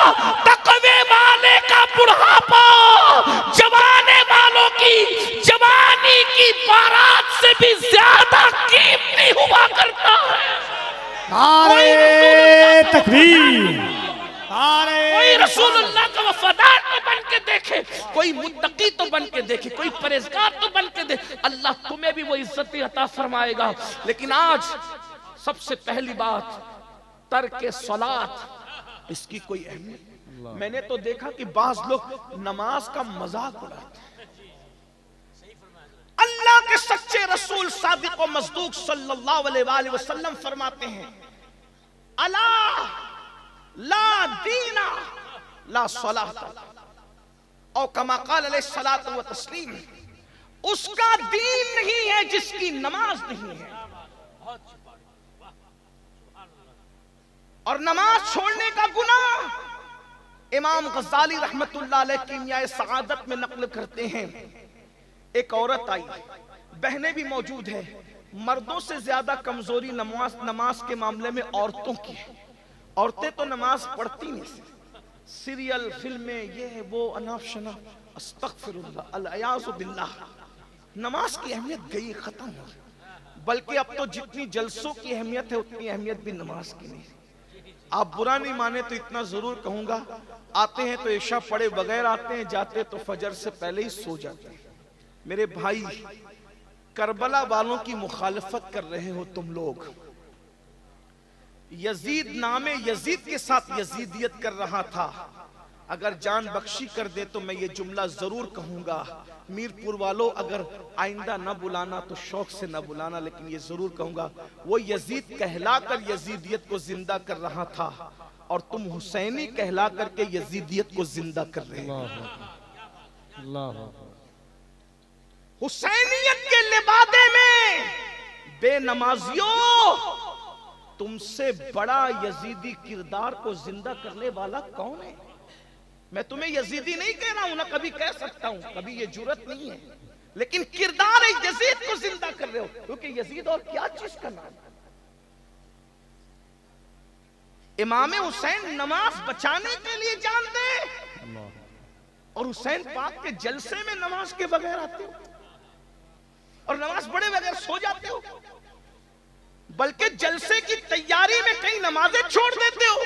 Speaker 1: تقوی والے کا بڑھاپا جوانے والوں کی جوانی کی بارات سے بھی زیادہ قیمتی ہوا کرتا ہے۔
Speaker 3: نعرہ تکبیر،
Speaker 1: کوئی رسول اللہ کا وفادار تو بن کے دیکھے، کوئی متقی تو بن کے دیکھے، کوئی پرہیزگار تو بن کے دیکھے، اللہ تمہیں بھی وہ عزت عطا فرمائے گا۔ لیکن آج سب سے پہلی بات ترک صلاۃ، اس کی کوئی اہمیت۔ میں نے تو دیکھا کہ بعض لوگ نماز کا مذاق اڑاتے ہیں۔ اللہ کے سچے رسول صادق و مصدوق صلی اللہ علیہ وآلہ وسلم فرماتے ہیں الا لا دین لا صلاۃ، او کما قال علیہ الصلاۃ والتسلیم، اس کا دین نہیں ہے جس کی نماز نہیں ہے۔ اور نماز چھوڑنے کا گناہ امام غزالی رحمت اللہ علیہ کیمیاء سعادت میں نقل کرتے ہیں، ایک عورت آئی، بہنیں بھی موجود ہیں، مردوں سے زیادہ کمزوری نماز کے معاملے میں عورتوں کی ہے۔ عورتیں تو نماز پڑھتی نہیں، سیریل، فلمیں، یہ وہ، اناف شناف، استغفر اللہ، العیاذ باللہ۔ نماز کی اہمیت گئی، ختم ہو، بلکہ اب تو جتنی جلسوں کی اہمیت ہے اتنی اہمیت بھی نماز کی نہیں۔ آپ برا نہیں مانے تو اتنا ضرور کہوں گا، آتے ہیں تو عشاء پڑھے بغیر آتے ہیں، جاتے تو فجر سے پہلے ہی سو جاتے ہیں۔ میرے بھائی، کربلا والوں کی مخالفت کر رہے ہو تم لوگ۔ یزید نام یزید کے ساتھ یزیدیت کر رہا تھا، اگر جان بخشی کر دے تو میں یہ جملہ ضرور کہوں گا، میر پور والوں اگر آئندہ نہ بلانا تو شوق سے نہ بلانا، لیکن یہ ضرور کہوں گا وہ یزید کہلا کر یزیدیت کو زندہ کر رہا تھا، اور تم حسینی کہلا کر کے یزیدیت کو زندہ کر رہے ہیں۔
Speaker 3: اللہ
Speaker 1: حسینیت کے لبادے میں بے نمازیوں، تم سے بڑا یزیدی کردار کو زندہ کرنے والا کون ہے؟ میں تمہیں یزیدی نہیں کہہ رہا ہوں، نہ کبھی کہہ سکتا ہوں، کبھی یہ جرت نہیں ہے، لیکن کردار یزید کو زندہ کر رہے ہو، کیونکہ یزید اور کیا چیز کا نام ہے۔ امام حسین نماز بچانے کے لیے جان دے اور حسین پاک کے جلسے میں نماز کے بغیر آتے ہو اور نماز پڑھے بغیر سو جاتے ہو، بلکہ جلسے کی تیاری میں کئی نمازیں چھوڑ دیتے ہو،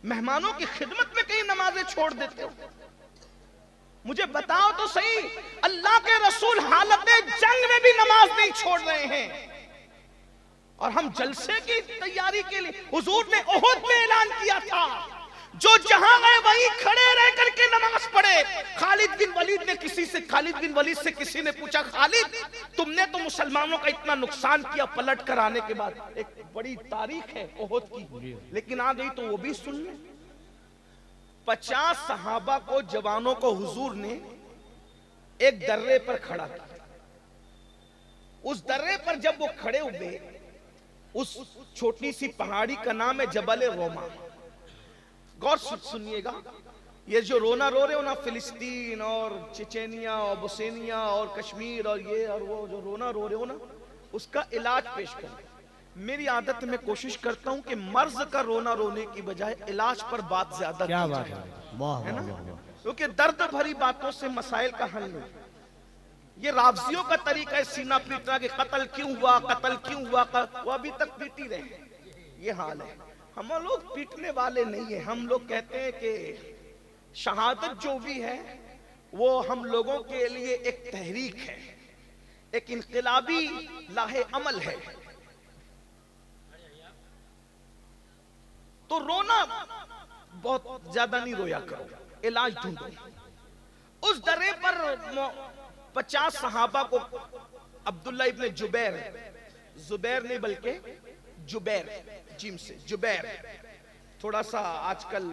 Speaker 1: مہمانوں کی خدمت میں کئی نمازیں چھوڑ دیتے ہو۔ مجھے بتاؤ تو صحیح، اللہ کے رسول حالت جنگ میں بھی نماز نہیں چھوڑ رہے ہیں، اور ہم جلسے کی تیاری کے لیے حضور نے احد میں اعلان کیا تھا جو جہاں گئے وہیں کھڑے رہ کر کے نماز پڑھے۔ خالد بن ولید سے کسی نے پوچھا، خالد تم نے تو مسلمانوں کا اتنا نقصان کیا پلٹ کر آنے کے بعد، ایک بڑی تاریخ ہے احد کی، لیکن آ گئی تو وہ بھی سن لیں۔ 50 صحابہ کو، جوانوں کو حضور نے ایک درے پر کھڑا کیا۔ اس درے پر جب وہ کھڑے ہوئے، اس چھوٹی سی پہاڑی کا نام ہے جبل روما۔ غور سنیے گا، یہ جو رونا رو رہے ہو نا، فلسطین اور چچینیا اور بوسنیا اور کشمیر اور یہ اور وہ جو رونا رو رہے ہو نا، اس کا علاج پیش کریں۔ میری عادت میں کوشش کرتا ہوں کہ مرض کا رونا رونے کی بجائے علاج پر بات زیادہ
Speaker 3: کیا
Speaker 1: کی
Speaker 3: بات
Speaker 1: جائے،
Speaker 3: ہے، واہ
Speaker 1: ہے نا؟
Speaker 3: واہ واہ۔
Speaker 1: کیونکہ درد بھری باتوں سے مسائل کا حل نہیں۔ یہ رافضیوں کا طریقہ ہے سینہ پیٹنا کہ قتل کیوں ہوا، وہ ابھی تک پیٹی رہے، یہ حال ہے۔ ہم لوگ پیٹنے والے نہیں ہیں، ہم لوگ کہتے ہیں کہ شہادت جو بھی ہے وہ ہم لوگوں کے لیے ایک تحریک ہے، ایک انقلابی لاہ عمل ہے۔ تو رونا بہت زیادہ نہیں رویا کرو، علاج ڈھونڈو۔ اس درے پر 50 صحابہ کو عبداللہ ابن جبیر، زبیر نہیں بلکہ جبیر، جیم سے جبیر، تھوڑا سا آج کل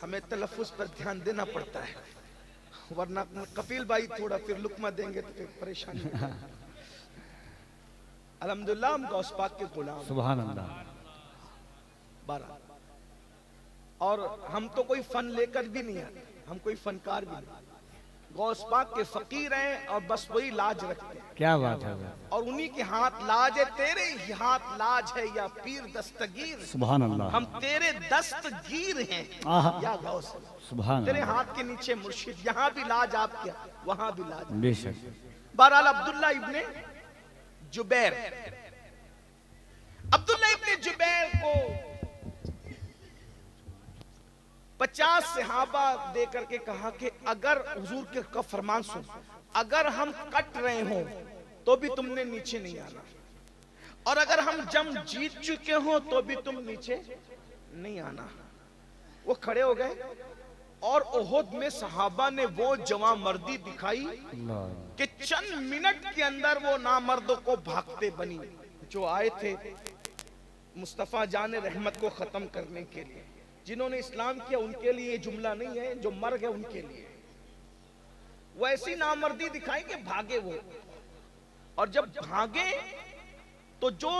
Speaker 1: ہمیں تلفظ پر دھیان دینا پڑتا ہے، ورنہ کفیل بھائی تھوڑا پھر لقمہ دیں گے تو پھر پریشانی ہوگی۔ الحمدللہ ہم غوث پاک کے غلام،
Speaker 3: سبحان اللہ۔
Speaker 1: 12، اور ہم تو کوئی فن لے کر بھی نہیں آتے، ہم کوئی فنکار بھی نہیں، غوث پاک کے فقیر ہیں اور بس وہی لاج رکھتے ہیں،
Speaker 3: کیا بات ہے،
Speaker 1: اور انہی کے ہاتھ لاج ہے۔ تیرے ہی ہاتھ لاج ہے یا پیر دستگیر،
Speaker 3: سبحان اللہ،
Speaker 1: ہم تیرے دستگیر ہیں
Speaker 3: آہا،
Speaker 1: یا غوث،
Speaker 3: سبحان
Speaker 1: تیرے
Speaker 3: اللہ،
Speaker 1: ہاتھ کے نیچے مرشد، یہاں بھی لاج آپ کیا، وہاں بھی لاج۔
Speaker 3: بے شک۔
Speaker 1: بہرحال عبداللہ ابن جبیر، عبداللہ ابن جبیر کو 50 صحابہ دے کر کے کہا کہ اگر حضور کا فرمان سن، اگر ہم کٹ رہے ہوں تو بھی تم نے نیچے نہیں آنا، اور اگر ہم جنگ جیت چکے ہوں تو بھی تم نیچے نہیں آنا۔ وہ کھڑے ہو گئے، اور احد میں صحابہ نے وہ جوان مردی دکھائی کہ چند منٹ کے اندر وہ نامردوں کو بھاگتے بنی جو آئے تھے مصطفیٰ جان رحمت کو ختم کرنے کے لیے۔ جنہوں نے اسلام کیا ان کے لیے یہ جملہ نہیں ہے، جو مر گئے ان کے لیے۔ وہ ایسی نامردی دکھائی کہ بھاگے وہ، اور جب بھاگے تو جو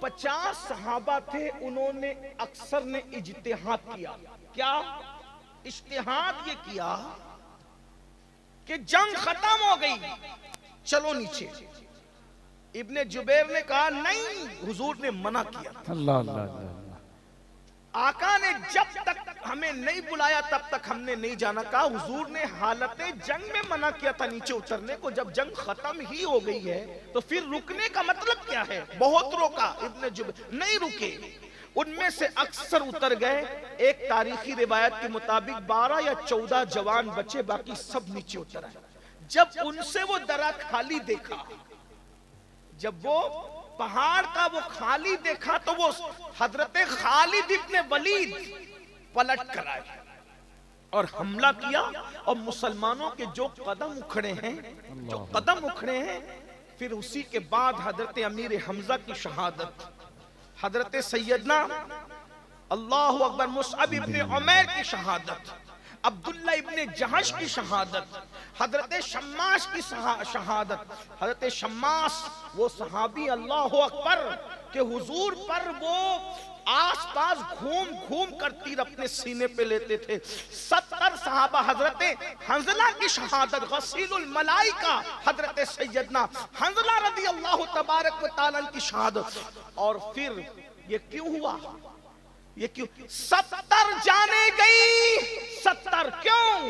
Speaker 1: 50 صحابہ تھے انہوں نے اکثر نے اجتہاد کیا۔ کیا اجتہاد؟ یہ کیا کہ جنگ ختم ہو گئی، چلو نیچے۔ ابن جبیر نے کہا نہیں، حضور نے منع کیا۔
Speaker 3: اللہ اللہ اللہ،
Speaker 1: آقا نے جب تک ہمیں نہیں بلایا تب تک ہم نے نہیں جانا کہا۔ حضور نے حالت جنگ میں منع کیا تھا نیچے اترنے کو، جب جنگ ختم ہی ہو گئی ہے تو پھر رکنے کا مطلب کیا ہے؟ بہت روکا ابن جبیر، نہیں رکے۔ ان میں سے اکثر اتر گئے، ایک تاریخی روایت کے مطابق 12 یا 14 جوان بچے، باقی سب نیچے اتر آئے۔ جب ان سے وہ درہ خالی دیکھا، جب وہ پہاڑ کا وہ خالی دیکھا تو وہ حضرت خالد ابن ولید پلٹ کر آئے اور حملہ کیا، اور مسلمانوں کے جو قدم اکھڑے ہیں، پھر اسی کے بعد حضرت امیر حمزہ کی شہادت، حضرت سیدنا اللہ اکبر مصعب ابن عمیر کی شہادت، عبداللہ ابن جہش کی شہادت، حضرت شماس کی شہادت۔ حضرت شماس وہ صحابی اللہ اکبر کہ حضور پر وہ آس پاس گھوم گھوم کر تیر اپنے سینے پہ لیتے تھے۔ 70 صحابہ، حضرت حنظلہ کی شہادت، غسیل الملائکہ حضرت سیدنا حنظلہ رضی اللہ تبارک و تعالیٰ کی شہادت۔ اور پھر یہ کیوں ہوا؟ یہ کیوں 70 جانے گئی؟ 70 کیوں؟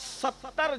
Speaker 1: 70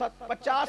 Speaker 1: 50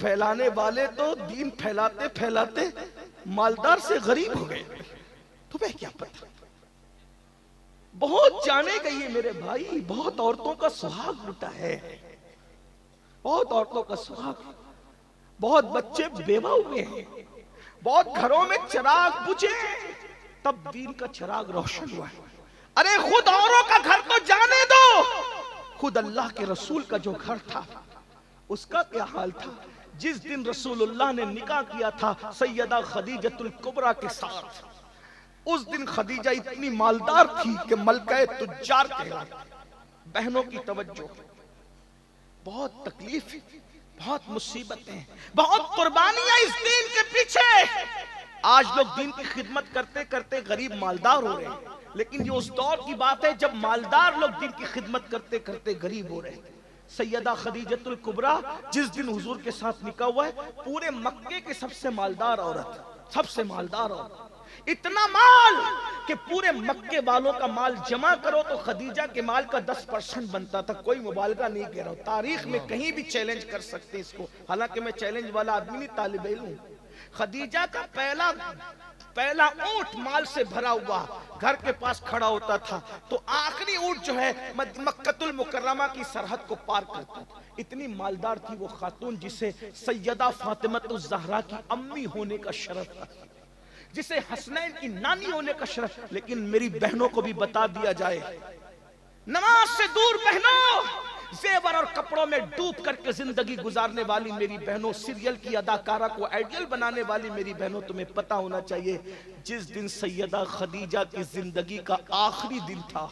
Speaker 1: پھیلانے والے تو دین پھیلاتے پھیلاتے مالدار سے غریب ہو گئے. تمہیں کیا پتا؟ بہت جانے گئی ہے میرے بھائی، بہت عورتوں کا سہاگ لٹا ہے، بہت عورتوں کا سہاگ، بہت بچے بیوہ ہوئے ہیں، بہت گھروں میں چراغ بجھے تب دین کا چراغ روشن ہوا ہے. ارے خود اوروں کا گھر تو جانے دو، خود اللہ کے رسول کا جو گھر تھا اس کا کیا حال تھا؟ جس دن رسول اللہ نے نکاح کیا تھا سیدہ خدیجۃ الکبریٰ کے ساتھ، اس دن خدیجہ اتنی مالدار تھی کہ ملکہ تجار کہلاتی. بہنوں کی توجہ، بہت تکلیف، بہت مصیبتیں، بہت قربانیاں اس دین کے پیچھے. آج لوگ دین کی خدمت کرتے کرتے غریب مالدار ہو رہے ہیں، لیکن یہ اس دور کی بات ہے جب مالدار لوگ دین کی خدمت کرتے کرتے غریب ہو رہے ہیں. سیدہ خدیجۃ الکبریٰ جس دن حضور کے ساتھ نکاح ہوا ہے، پورے مکے کے سب سے مالدار عورت، سب سے مالدار عورت. اتنا مال کہ پورے مکے والوں کا مال جمع کرو تو خدیجہ کے مال کا 10% بنتا تھا. کوئی مبالغہ نہیں کہہ رہا ہوں، تاریخ میں کہیں بھی چیلنج کر سکتے ہیں اس کو، حالانکہ میں چیلنج والا آدمی نہیں، طالب علم ہوں. خدیجہ کا پہلا اونٹ مال سے بھرا ہوا گھر کے پاس کھڑا ہوتا تھا تو آخری اونٹ جو ہے مکہ المکرمہ کی سرحد کو پار کرتا تھا. اتنی مالدار تھی وہ خاتون جسے سیدہ فاطمہ الزہرا کی امی ہونے کا شرف تھا، جسے حسنین کی نانی ہونے کا شرف. لیکن میری بہنوں کو بھی بتا دیا جائے، نماز سے دور بہنوں، زیور اور کپڑوں میں ڈوب کر کے زندگی گزارنے والی میری بہنوں، سیریل کی اداکارہ کو آئیڈیل بنانے والی میری بہنوں، تمہیں پتا ہونا چاہیے جس دن سیدہ خدیجہ کی زندگی کا آخری دن تھا،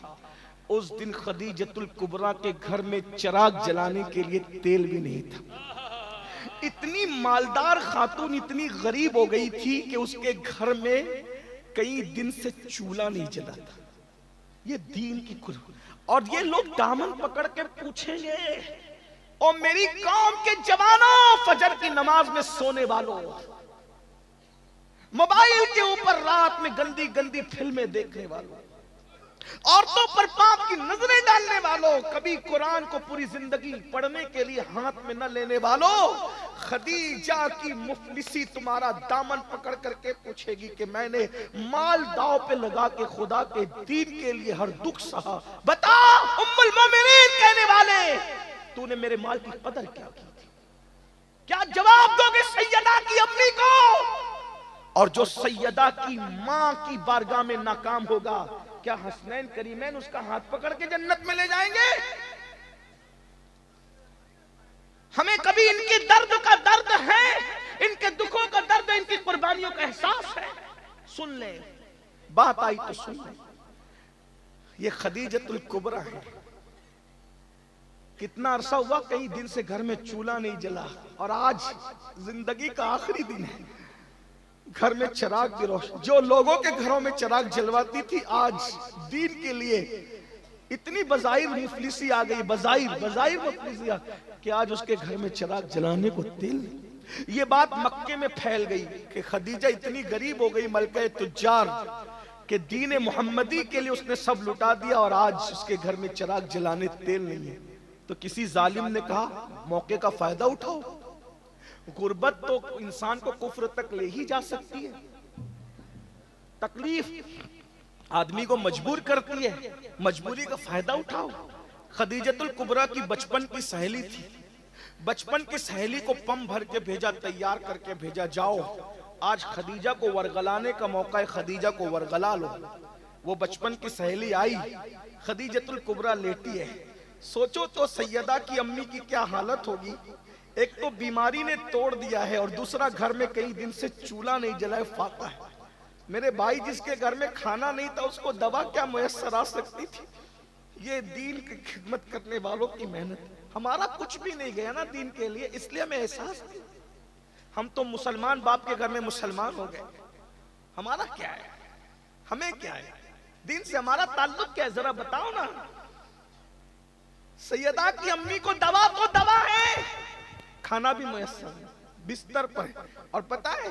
Speaker 1: اس دن خدیجۃ الکبریٰ کے گھر میں چراغ جلانے کے لیے تیل بھی نہیں تھا. اتنی مالدار خاتون اتنی غریب ہو گئی تھی کہ اس کے گھر میں کئی دن سے چولہا نہیں جلا تھا. یہ دین کی قربانی. اور یہ لوگ دامن پکڑ کے پوچھیں گے، اور میری قوم کے جوانوں، فجر کی نماز میں سونے والوں، موبائل کے اوپر رات میں گندی گندی فلمیں دیکھنے والوں، عورتوں پر پاپ کی نظریں ڈالنے والوں، کبھی قرآن کو پوری زندگی پڑھنے کے لیے ہاتھ میں نہ لینے والوں، خدیجہ کی مفلسی تمہارا دامن پکڑ کر کے پوچھے گی کہ میں نے مال داؤ پہ لگا کے خدا کے دین کے لیے ہر دکھ سہا. بتا ام المومنین کہنے والے، تو نے میرے مال کی قدر کیا کی تھی؟ کیا جواب دو گے سیدہ کی امی کو؟ اور جو سیدہ کی ماں کی بارگاہ میں ناکام ہوگا، کیا حسنین کریمین اس کا ہاتھ پکڑ کے جنت میں لے جائیں گے؟ ہمیں کبھی ان کے درد کا درد ہے، ان کے دکھوں کا درد، ان کی قربانیوں کا احساس ہے. سن لیں، بات آئی تو سن لیں. یہ خدیجۃ الکبریٰ ہے. کتنا عرصہ ہوا کئی دن سے گھر میں چولہا نہیں جلا، اور آج زندگی کا آخری دن ہے، گھر میں چراغ بھی روشن. جو لوگوں کے گھروں میں چراغ جلواتی تھی آج دین کے لیے اتنی بظاہر مفلسی آ گئی، بظاہر مفلسی آ گئی کہ آج اس کے گھر میں چراغ جلانے کو تیل نہیں. یہ بات مکے میں پھیل گئی کہ خدیجہ اتنی غریب ہو گئی ملکہ تجار کہ دین محمدی کے لیے اس نے سب لٹا دیا، اور آج اس کے گھر میں چراغ جلانے تیل نہیں ہے. تو کسی ظالم نے کہا موقع کا فائدہ اٹھاؤ. غربت تو انسان کو کفر تک لے ہی جا سکتی ہے. تکلیف آدمی کو مجبور کرتی ہے، مجبوری کا فائدہ اٹھاؤ. خدیجۃ الکبریٰ کی بچپن کی سہیلی تھی، بچپن کی سہیلی کو پم بھر کے بھیجا، تیار کر کے بھیجا، جاؤ آج خدیجہ کو ورغلانے کا موقع ہے، خدیجہ کو ورغلا لو. وہ بچپن کی سہیلی آئی، خدیجۃ الکبریٰ لیٹی ہے. سوچو تو سیدہ کی امی کی کیا حالت ہوگی. ایک تو بیماری نے توڑ دیا ہے، اور دوسرا گھر میں کئی دن سے چولہا نہیں جلا ہے، فاقہ ہے. میرے بھائی جس کے گھر میں کھانا نہیں تھا اس کو دوا کیا میسر آ سکتی تھی؟ یہ دین کی خدمت کرنے والوں کی محنت. ہمارا کچھ بھی نہیں گیا نا دین کے لیے، اس لیے ہمیں احساس نہیں. ہم تو مسلمان باپ کے گھر میں مسلمان ہو گئے. ہمارا کیا ہے؟ ہمیں کیا ہے؟ دین سے ہمارا تعلق کیا ہے؟ ذرا بتاؤ نا. سیدہ کی امی کو دوا تو دوا ہے، کھانا بھی میسر ہے، بستر پر ہے. اور پتہ ہے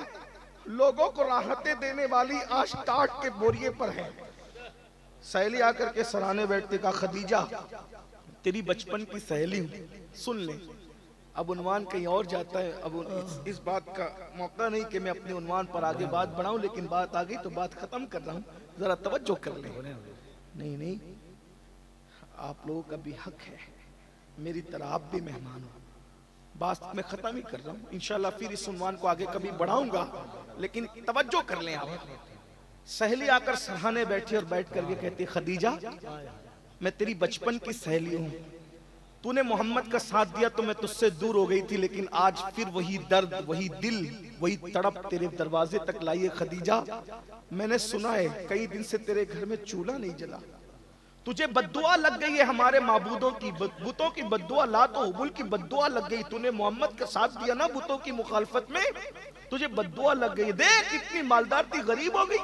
Speaker 1: لوگوں کو راحتیں دینے والی آج ٹاٹ کے بوریے پر ہے. سہیلی آ کر کے سرانے بیٹھتے، کہا خدیجہ تیری بچپن کی سہیلی ہوں، سن لے اب عنوان کہیں اور جاتا ہے. اب اس بات کا موقع نہیں کہ میں اپنے عنوان پر آگے بات بڑھاؤں، لیکن بات آ گئی تو بات ختم کر رہا ہوں، ذرا توجہ کر لیں. نہیں آپ لوگوں کا بھی حق ہے، میری طرح آپ بھی مہمان ہو. بات میں ختم ہی کر رہا ہوں، انشاءاللہ پھر اس عنوان کو آگے کبھی بڑھاؤں گا، لیکن توجہ کر لیں آپ. سہیلی آ کر سرہانے بیٹھی اور بیٹھ کر یہ کہتی خدیجہ میں تیری بچپن کی سہیلی ہوں، تو نے محمد کا ساتھ دیا تو میں تجھ سے دور ہو گئی تھی، لیکن آج پھر وہی درد، وہی دل، وہی تڑپ تیرے دروازے تک لائی ہے. خدیجہ میں نے سنا ہے کئی دن سے تیرے گھر میں چولہا نہیں جلا، تجھے بددعا لگ گئی ہے ہمارے معبودوں کی، بتوں کی بددعا، لات و حبل کی بددعا لگ گئی. تو نے محمد کا ساتھ دیا نا بتوں کی مخالفت میں، تجھے بددعا لگ گئی. دیکھ اتنی مالدار تھی غریب ہو گئی.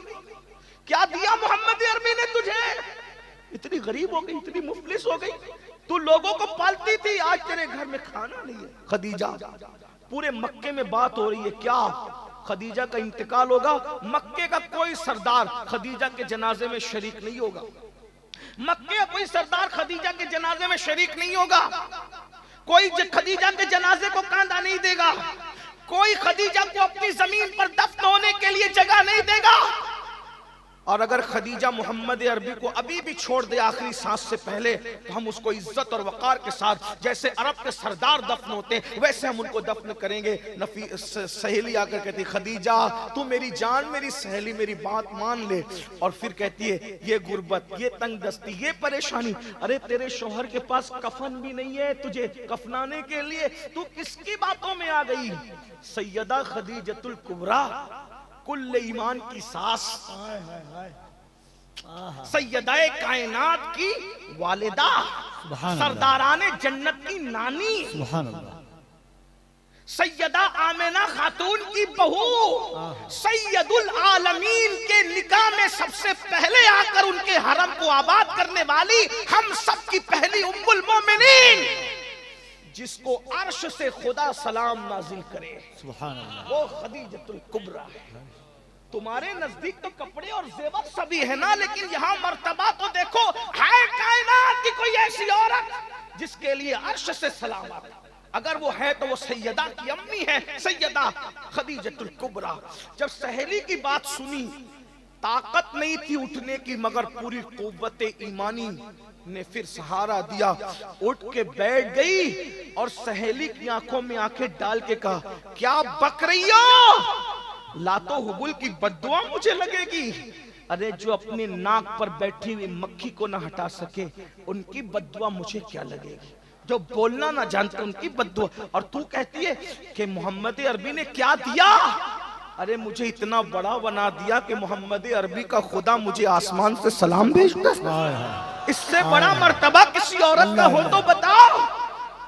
Speaker 1: کیا دیا محمد عربی نے تجھے؟ اتنی غریب ہو گئی، اتنی مفلس ہو گئی. تو لوگوں کو پالتی تھی، آج تیرے گھر میں کھانا نہیں ہے. خدیجہ پورے مکے میں بات ہو رہی ہے کیا خدیجہ کا انتقال ہوگا. مکے کا کوئی سردار خدیجہ کے جنازے میں شریک نہیں ہوگا. مکے کا کوئی سردار خدیجہ کے جنازے میں شریک نہیں ہوگا. کوئی خدیجہ کے جنازے کو کاندھا نہیں دے گا. کوئی خدیجہ کو اپنی زمین پر دفن ہونے کے لیے جگہ نہیں دے گا. اور اگر خدیجہ محمد عربی کو ابھی بھی چھوڑ دے آخری سانس سے پہلے تو ہم اس کو عزت اور وقار کے ساتھ، جیسے عرب کے سردار دفن ہوتے ہیں ویسے ہم ان کو دفن کریں گے. سہیلی آ کر کہتی خدیجہ تو میری جان، میری سہیلی، میری بات مان لے. اور پھر کہتی ہے یہ غربت، یہ تنگ دستی، یہ پریشانی، ارے تیرے شوہر کے پاس کفن بھی نہیں ہے تجھے کفنانے کے لیے، تو کس کی باتوں میں آ گئی؟ سیدہ خدیجۃ الکبریٰ، کل ایمان کی ساس، سیدہ کائنات کی والدہ، سرداران جنت کی نانی، سیدہ آمنہ خاتون کی بہو، سید العالمین کے نکاح میں سب سے پہلے آ کر ان کے حرم کو آباد کرنے والی، ہم سب کی پہلی ام المومنین، جس کو عرش سے خدا سلام نازل کرے، وہ خدیجۃ الکبریٰ ہے. تمہارے نزدیک تو کپڑے اور زیور سبھی ہے نا، لیکن یہاں مرتبہ تو دیکھو، ہے کائنات کی کوئی ایسی عورت جس کے لیے عرش سے سلام آتا. اگر وہ ہے تو وہ سیدہ کی امی ہے، سیدہ خدیجۃ الکبریٰ. جب سہیلی کی بات سنی، طاقت نہیں تھی اٹھنے کی، مگر پوری قوت ایمانی نے پھر سہارا دیا، اٹھ کے بیٹھ گئی اور سہیلی کی آنکھوں میں آنکھیں ڈال کے کہا کیا بک رہی ہو؟ لاتو حبل کی بددعا مجھے لگے گی؟ ارے جو اپنے ناک پر بیٹھی ہوئی مکھی کو نہ ہٹا سکے ان کی بددعا مجھے کیا لگے گی؟ جو بولنا نہ جانتے ان کی بددعا. اور تو کہتی ہے کہ محمد عربی نے کیا دیا؟ ارے مجھے اتنا بڑا بنا دیا کہ محمد عربی کا خدا مجھے آسمان سے سلام بھیجتا ہے. اس سے بڑا مرتبہ کسی عورت کا ہو تو بتاؤ.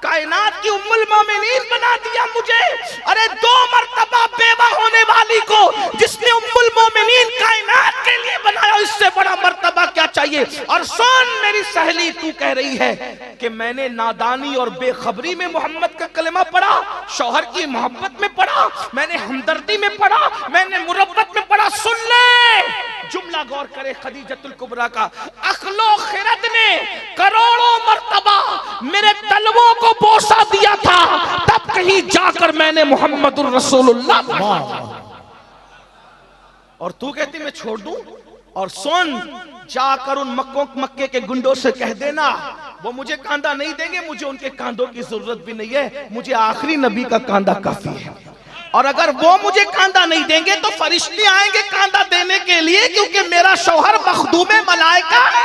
Speaker 1: کائنات کی ام المومنین بنا دیا مجھے. ارے 2 مرتبہ بیوہ ہونے والی کو جس نے ام المومنین کائنات کے لیے بنایا، اس سے بڑا مرتبہ کیا چاہیے؟ اور سن میری سہیلی، تو کہہ رہی ہے کہ میں نے نادانی اور بے خبری میں محمد کا کلمہ پڑھا، شوہر کی محبت میں پڑھا، میں نے ہمدردی میں پڑھا، میں نے مربت میں پڑھا. سن لے جملہ غور کرے خدیجۃ الکبریٰ کا. عقل و خرد نے کروڑوں مرتبہ میرے تلووں کو بوسہ دیا تھا، تب کہیں جا کر میں نے محمد الرسول اللہ. اور تو کہتی میں چھوڑ دوں؟ اور سن، جا کر ان مکے کے گنڈوں سے کہہ دینا وہ مجھے کاندھا نہیں دیں گے، مجھے ان کے کاندھوں کی ضرورت بھی نہیں ہے، مجھے آخری نبی کا کاندھا کافی ہے. اور اگر وہ مجھے کاندھا نہیں دیں گے تو فرشتے آئیں گے کاندھا دینے کے لیے، کیونکہ میرا شوہر مخدوم ملائکہ ہے.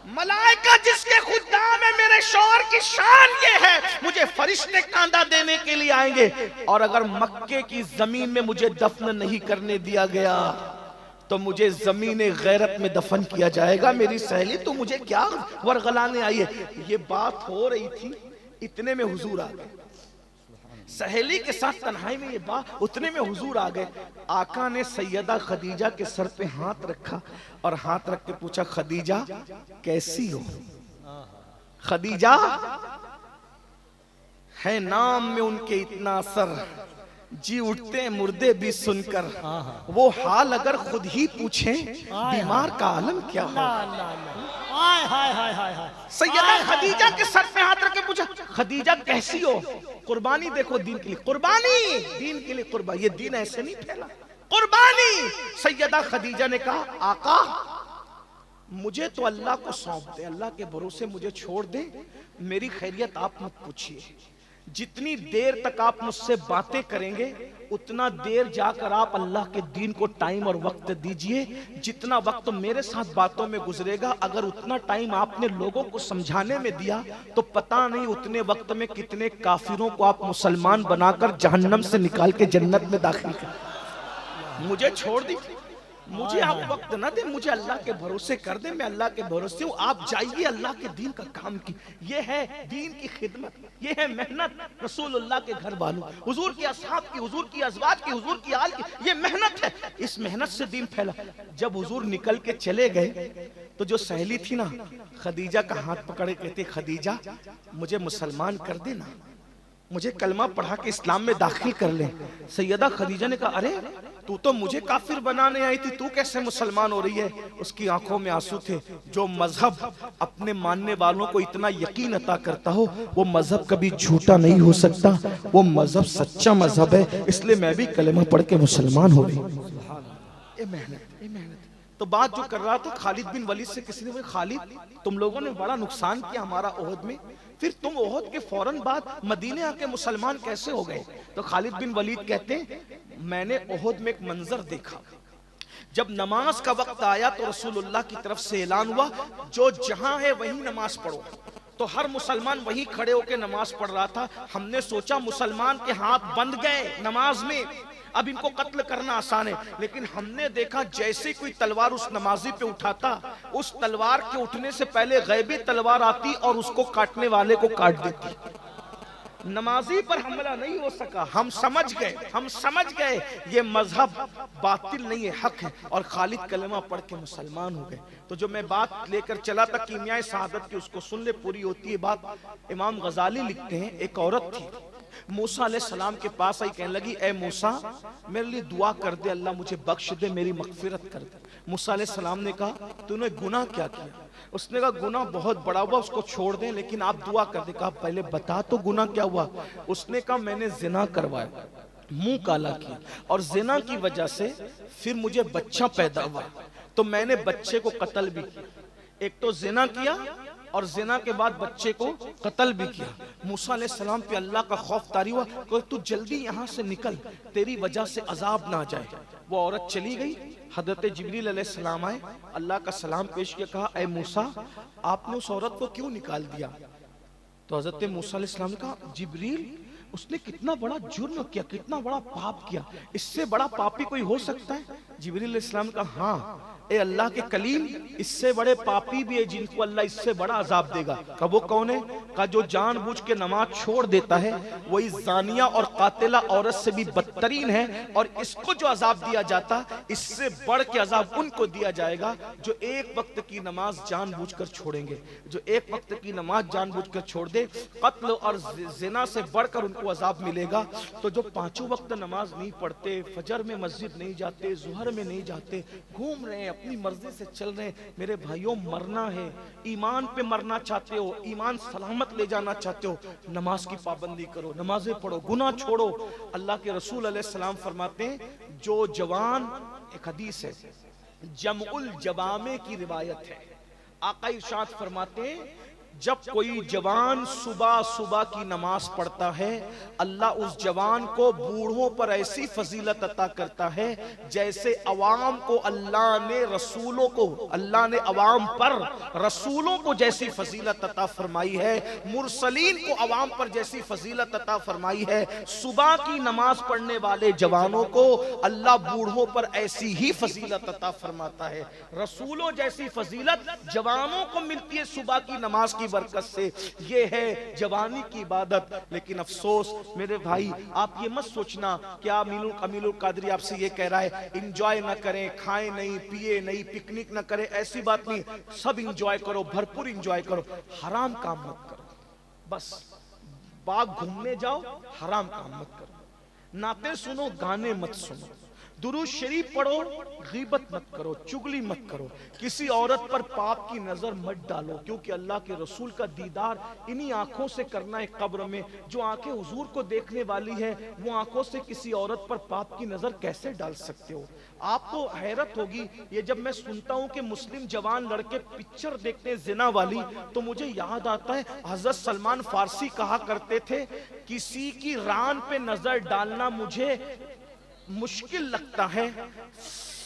Speaker 1: ملائکہ جس کے خدام ہے، میرے شوہر کی شان یہ ہے، مجھے فرشتے کاندھا دینے کے لیے آئیں گے. اور اگر مکے کی زمین میں مجھے دفن نہیں کرنے دیا گیا تو مجھے زمین غیرت میں دفن کیا جائے گا. میری سہیلی تو مجھے کیا ورغلانے آئی ہے؟ یہ بات ہو رہی تھی، اتنے میں حضور آ گئے. سہیلی کے ساتھ تنہائی میں یہ بات، اتنے میں حضور آ گئے. آقا نے سیدہ خدیجہ کے سر پہ ہاتھ رکھا اور ہاتھ رکھ کے پوچھا خدیجہ کیسی ہو؟ خدیجہ ہے نام میں ان کے اتنا اثر، جی اٹھتے ہیں مردے بھی سن کر. وہ حال اگر خود ہی پوچھیں بیمار کا عالم کیا ہو. سیدہ خدیجہ کے سر پہ ہاتھ رکھ کے پوچھا خدیجہ کیسی ہو؟ قربانی دیکھو دین کے لیے، قربانی دین کے لیے قربانی، یہ دین ایسے نہیں پھیلا، قربانی۔ سیدہ خدیجہ نے کہا آقا مجھے تو اللہ کو سونپ دے، اللہ کے بھروسے مجھے چھوڑ دے، میری خیریت آپ مت پوچھئے، جتنی دیر تک آپ مجھ سے باتیں کریں گے اتنا دیر جا کر آپ اللہ کے دین کو ٹائم اور وقت دیجئے، جتنا وقت میرے ساتھ باتوں میں گزرے گا اگر اتنا ٹائم آپ نے لوگوں کو سمجھانے میں دیا تو پتہ نہیں اتنے وقت میں کتنے کافروں کو آپ مسلمان بنا کر جہنم سے نکال کے جنت میں داخل کر۔ مجھے چھوڑ دی، مجھے آپ وقت نہ دیں، مجھے اللہ کے بھروسے کر دیں، میں اللہ کے بھروسے ہوں، آپ جائیے اللہ کے دین کا کام کی۔ یہ ہے دین کی خدمت، یہ ہے محنت رسول اللہ کے گھر والوں، حضور کی اصحاب کی، حضور کی ازواج کی، حضور کی آل کی، یہ محنت ہے، اس محنت سے دین پھیلا۔ جب حضور نکل کے چلے گئے تو جو سہیلی تھی نا خدیجہ کا ہاتھ پکڑے کہتے خدیجہ مجھے مسلمان کر دینا، مجھے کلمہ پڑھا کے اسلام میں داخل کر لیں۔ سیدہ خدیجہ نے کہا ارے تو مجھے کافر بنانے آئی تھی، تو کیسے مسلمان ہو رہی ہے؟ اس کی آنکھوں میں آنسو تھے۔ جو مذہب اپنے ماننے والوں کو اتنا یقین عطا کرتا ہو وہ مذہب کبھی جھوٹا نہیں ہو سکتا، وہ مذہب سچا مذہب ہے، اس لیے میں بھی کلمہ پڑھ کے مسلمان ہو گئی۔ اے محنت، اے محنت۔ تو بات جو کر رہا تھا خالد بن ولید سے، کسی نے بولا خالد تم لوگوں نے بڑا نقصان کیا ہمارا احد میں، پھر تم احد کے فوراً بعد مدینے آ کے مسلمان کیسے ہو گئے؟ تو خالد بن ولید کہتے ہیں میں نے احد میں ایک منظر دیکھا، جب نماز کا وقت آیا تو رسول اللہ کی طرف سے اعلان ہوا جو جہاں ہے وہیں نماز پڑھو، تو ہر مسلمان وہیں کھڑے ہو کے نماز پڑھ رہا تھا۔ ہم نے سوچا مسلمان کے ہاتھ بند گئے نماز میں، اب ان کو قتل کرنا آسان ہے، لیکن ہم نے دیکھا جیسے کوئی تلوار اس نمازی پہ اٹھاتا اس تلوار کے اٹھنے سے پہلے غیبی تلوار آتی اور اس کو کاٹنے والے کو کاٹ دیتی۔ نمازی پر حملہ نہیں ہو سکا، ہم سمجھ گئے یہ مذہب باطل نہیں ہے، حق ہے، اور خالد کلمہ پڑھ کے مسلمان ہو گئے۔ تو جو میں بات لے کر چلا تھا کیمیائے سعادت کی، اس کو سن لے پوری ہوتی ہے بات۔ امام غزالی لکھتے ہیں ایک عورت تھی موسیٰ علیہ السلام کے پاس آئی، کہنے لگی اے موسیٰ میرے لیے دعا کر دے، اللہ مجھے بخش دے، میری مغفرت کر دے۔ موسیٰ علیہ السلام نے کہا تو نے گناہ کیا کیا؟ اس نے کہا گناہ بہت بڑا ہوا، اس کو چھوڑ دیں لیکن آپ دعا کر دیں۔ کہا پہلے بتا تو گناہ کیا ہوا؟ اس نے کہا میں نے زنا کروایا، منہ کالا کیا، اور زنا کی وجہ سے پھر مجھے بچہ پیدا ہوا تو میں نے بچے کو قتل بھی کیا۔ ایک تو زنا کیا اور زنا کے بعد بچے کو قتل بھی کیا۔ موسیٰ علیہ السلام پہ اللہ کا خوف طاری ہوا کہ تو جلدی یہاں سے نکل، تیری وجہ سے عذاب نہ آ جائے۔ وہ عورت چلی گئی، حضرت جبریل علیہ السلام آئے، اللہ کا سلام پیش کیا، کہا اے موسیٰ آپ نے اس عورت کو کیوں نکال دیا؟ تو حضرت موسیٰ علیہ السلام نے کہا جبریل اس نے کتنا بڑا جرم کیا، کتنا بڑا پاپ کیا، اس سے بڑا پاپی کوئی ہو سکتا ہے؟ جبریل علیہ السلام نے کہا ہاں اے اللہ کے کلیم اس سے بڑے پاپی بھی ہے جن کو اللہ اس سے بڑا عذاب دے گا۔ کہا وہ کون ہے؟ کہا جو جان بوجھ کے نماز چھوڑ دیتا ہے وہی زانیہ اور قاتلہ عورت سے بھی بدترین ہے، اور اس کو جو عذاب دیا جاتا اس سے بڑھ کے عذاب ان کو دیا جائے گا جو ایک وقت کی نماز جان بوجھ کر چھوڑیں گے۔ جو ایک وقت کی نماز جان بوجھ کر چھوڑ دے قتل اور زنا سے بڑھ کر ان کو عذاب ملے گا۔ تو جو پانچوں وقت نماز نہیں پڑھتے، فجر میں مسجد نہیں جاتے، ظہر میں نہیں جاتے، گھوم رہے ہیں اپنی مرضی سے چل رہے ہیں، میرے بھائیوں مرنا ہے، ایمان پہ مرنا چاہتے ہو، ایمان سلامت لے جانا چاہتے ہو، نماز کی پابندی کرو، نمازیں پڑھو، گناہ چھوڑو۔ اللہ کے رسول علیہ السلام فرماتے ہیں جو جوان، ایک حدیث ہے جمع الجوامع کی روایت ہے، آقا ارشاد فرماتے ہیں جب کوئی جوان صبح صبح کی نماز پڑھتا ہے اللہ اس جوان کو بوڑھوں پر ایسی فضیلت عطا کرتا ہے جیسے عوام کو اللہ نے رسولوں کو، اللہ نے عوام پر رسولوں کو جیسی فضیلت عطا فرمائی ہے، مرسلین کو عوام پر جیسی فضیلت عطا فرمائی ہے، صبح کی نماز پڑھنے والے جوانوں کو اللہ بوڑھوں پر ایسی ہی فضیلت عطا فرماتا ہے۔ رسولوں جیسی فضیلت جوانوں کو ملتی ہے صبح کی نماز کی برکت سے، یہ ہے جوانی کی عبادت۔ لیکن افسوس میرے بھائی آپ یہ مت سوچنا کہ امین القادری آپ سے یہ کہہ رہا ہے انجوائے نہ کریں، کھائیں نہیں، پیے نہیں، پکنک نہ کریں، ایسی بات نہیں، سب انجوائے کرو، بھرپور انجوائے کرو، حرام کام مت کرو، بس باغ گھومنے جاؤ حرام کام مت کرو، نعتیں سنو گانے مت سنو، درود شریف پڑھو، غیبت مت کرو، چگلی مت کرو، کسی عورت پر پاپ کی نظر مت ڈالو، کیونکہ اللہ کے رسول کا دیدار انہی آنکھوں سے کرنا ہے قبر میں۔ جو آنکھیں حضور کو دیکھنے والی ہے وہ آنکھوں سے کسی عورت پر پاپ کی نظر کیسے ڈال سکتے ہو؟ آپ کو حیرت ہوگی یہ جب میں سنتا ہوں کہ مسلم جوان لڑکے پکچر دیکھتے ہیں زنا والی، تو مجھے یاد آتا ہے حضرت سلمان فارسی کہا کرتے تھے کسی کی ران پہ نظر ڈالنا مجھے مشکل لگتا ہے،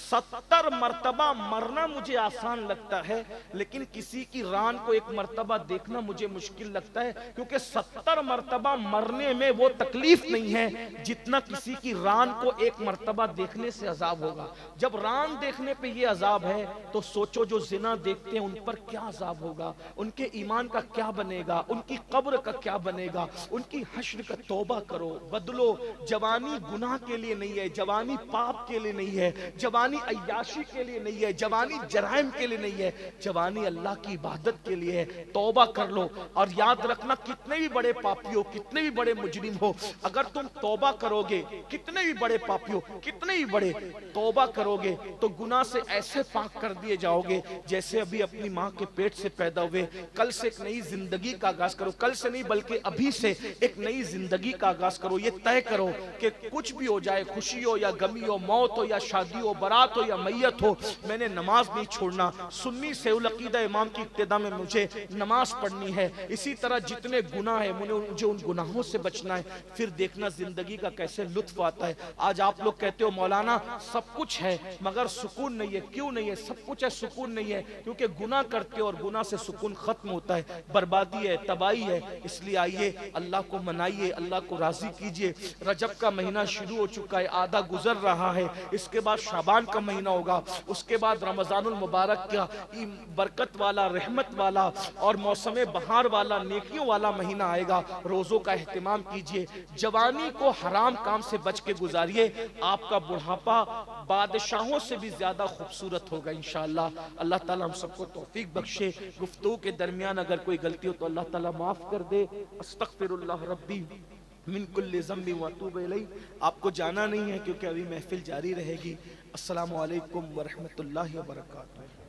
Speaker 1: 70 مرتبہ مرنا مجھے آسان لگتا ہے، لیکن کسی کی ران کو ایک مرتبہ دیکھنا مجھے مشکل لگتا ہے، کیونکہ 70 مرتبہ مرنے میں وہ تکلیف نہیں ہے جتنا کسی کی ران کو ایک مرتبہ دیکھنے سے عذاب ہوگا۔ جب ران دیکھنے پہ یہ عذاب ہے تو سوچو جو زنا دیکھتے ہیں ان پر کیا عذاب ہوگا، ان کے ایمان کا کیا بنے گا، ان کی قبر کا کیا بنے گا، ان کی حشر کا۔ توبہ کرو، بدلو۔ جوانی گناہ کے لیے نہیں ہے، جوانی پاپ کے لیے نہیں ہے، جوانی عیاشی کے لیے نہیں ہے، جوانی جرائم کے لیے نہیں ہے، جوانی اللہ کی عبادت کے لیے ہے۔ توبہ کر لو، اور یاد رکھنا کتنے بھی بڑے پاپی ہو، کتنے بھی بڑے مجرم ہو، اگر تم توبہ کرو گے، کتنے بھی بڑے پاپی ہو، کتنے بھی بڑے، توبہ کرو گے تو گناہ سے ایسے پاک کر دیے جاؤ گے جیسے ابھی اپنی ماں کے پیٹ سے پیدا ہوئے۔ کل سے ایک نئی زندگی کا آغاز کرو، کل سے نہیں بلکہ ابھی سے ایک نئی زندگی کا آغاز کرو۔ یہ طے کرو کہ کچھ بھی ہو جائے، خوشی ہو یا غمی ہو، موت ہو یا شادی ہو، برات ہو یا میت ہو، میں نے نماز نہیں چھوڑنا۔ سنی سے العقیدہ امام کی ابتدا میں مجھے نماز پڑھنی ہے۔ اسی طرح جتنے گناہ ہیں مجھے ان گناہوں سے بچنا ہے۔ پھر دیکھنا زندگی کا کیسے لطف آتا ہے۔ آج آپ لوگ کہتے ہو مولانا سب کچھ ہے مگر سکون نہیں ہے۔ کیوں نہیں ہے؟ سب کچھ ہے، سکون نہیں ہے، کیونکہ گناہ کرتے ہو اور گناہ سے سکون ختم ہوتا ہے، بربادی ہے، تباہی ہے۔ اس لیے آئیے اللہ کو منائیے، اللہ کو راضی کیجئے۔ رجب کا مہینہ شروع ہو چکا ہے، آدھا گزر رہا ہے، اس کے بعد شعبان کا مہینہ ہوگا، اس کے بعد رمضان المبارک کا برکت والا، رحمت والا اور موسم بہار والا، نیکیوں والا مہینہ آئے گا۔ روزوں کا اہتمام کیجئے، جوانی کو حرام کام سے بچ کے گزاریے، آپ کا بڑھاپا بادشاہوں سے بھی زیادہ خوبصورت ہوگا انشاءاللہ۔ اللہ تعالیٰ ہم سب کو توفیق بخشے۔ گفتگو کے درمیان اگر کوئی غلطی ہو تو اللہ تعالیٰ معاف کر دے۔ استغفر اللہ ربی من کل ذنب واتوب الیہ۔ آپ کو جانا نہیں ہے کیونکہ ابھی محفل جاری رہے گی۔ السلام علیکم ورحمۃ اللہ وبرکاتہ۔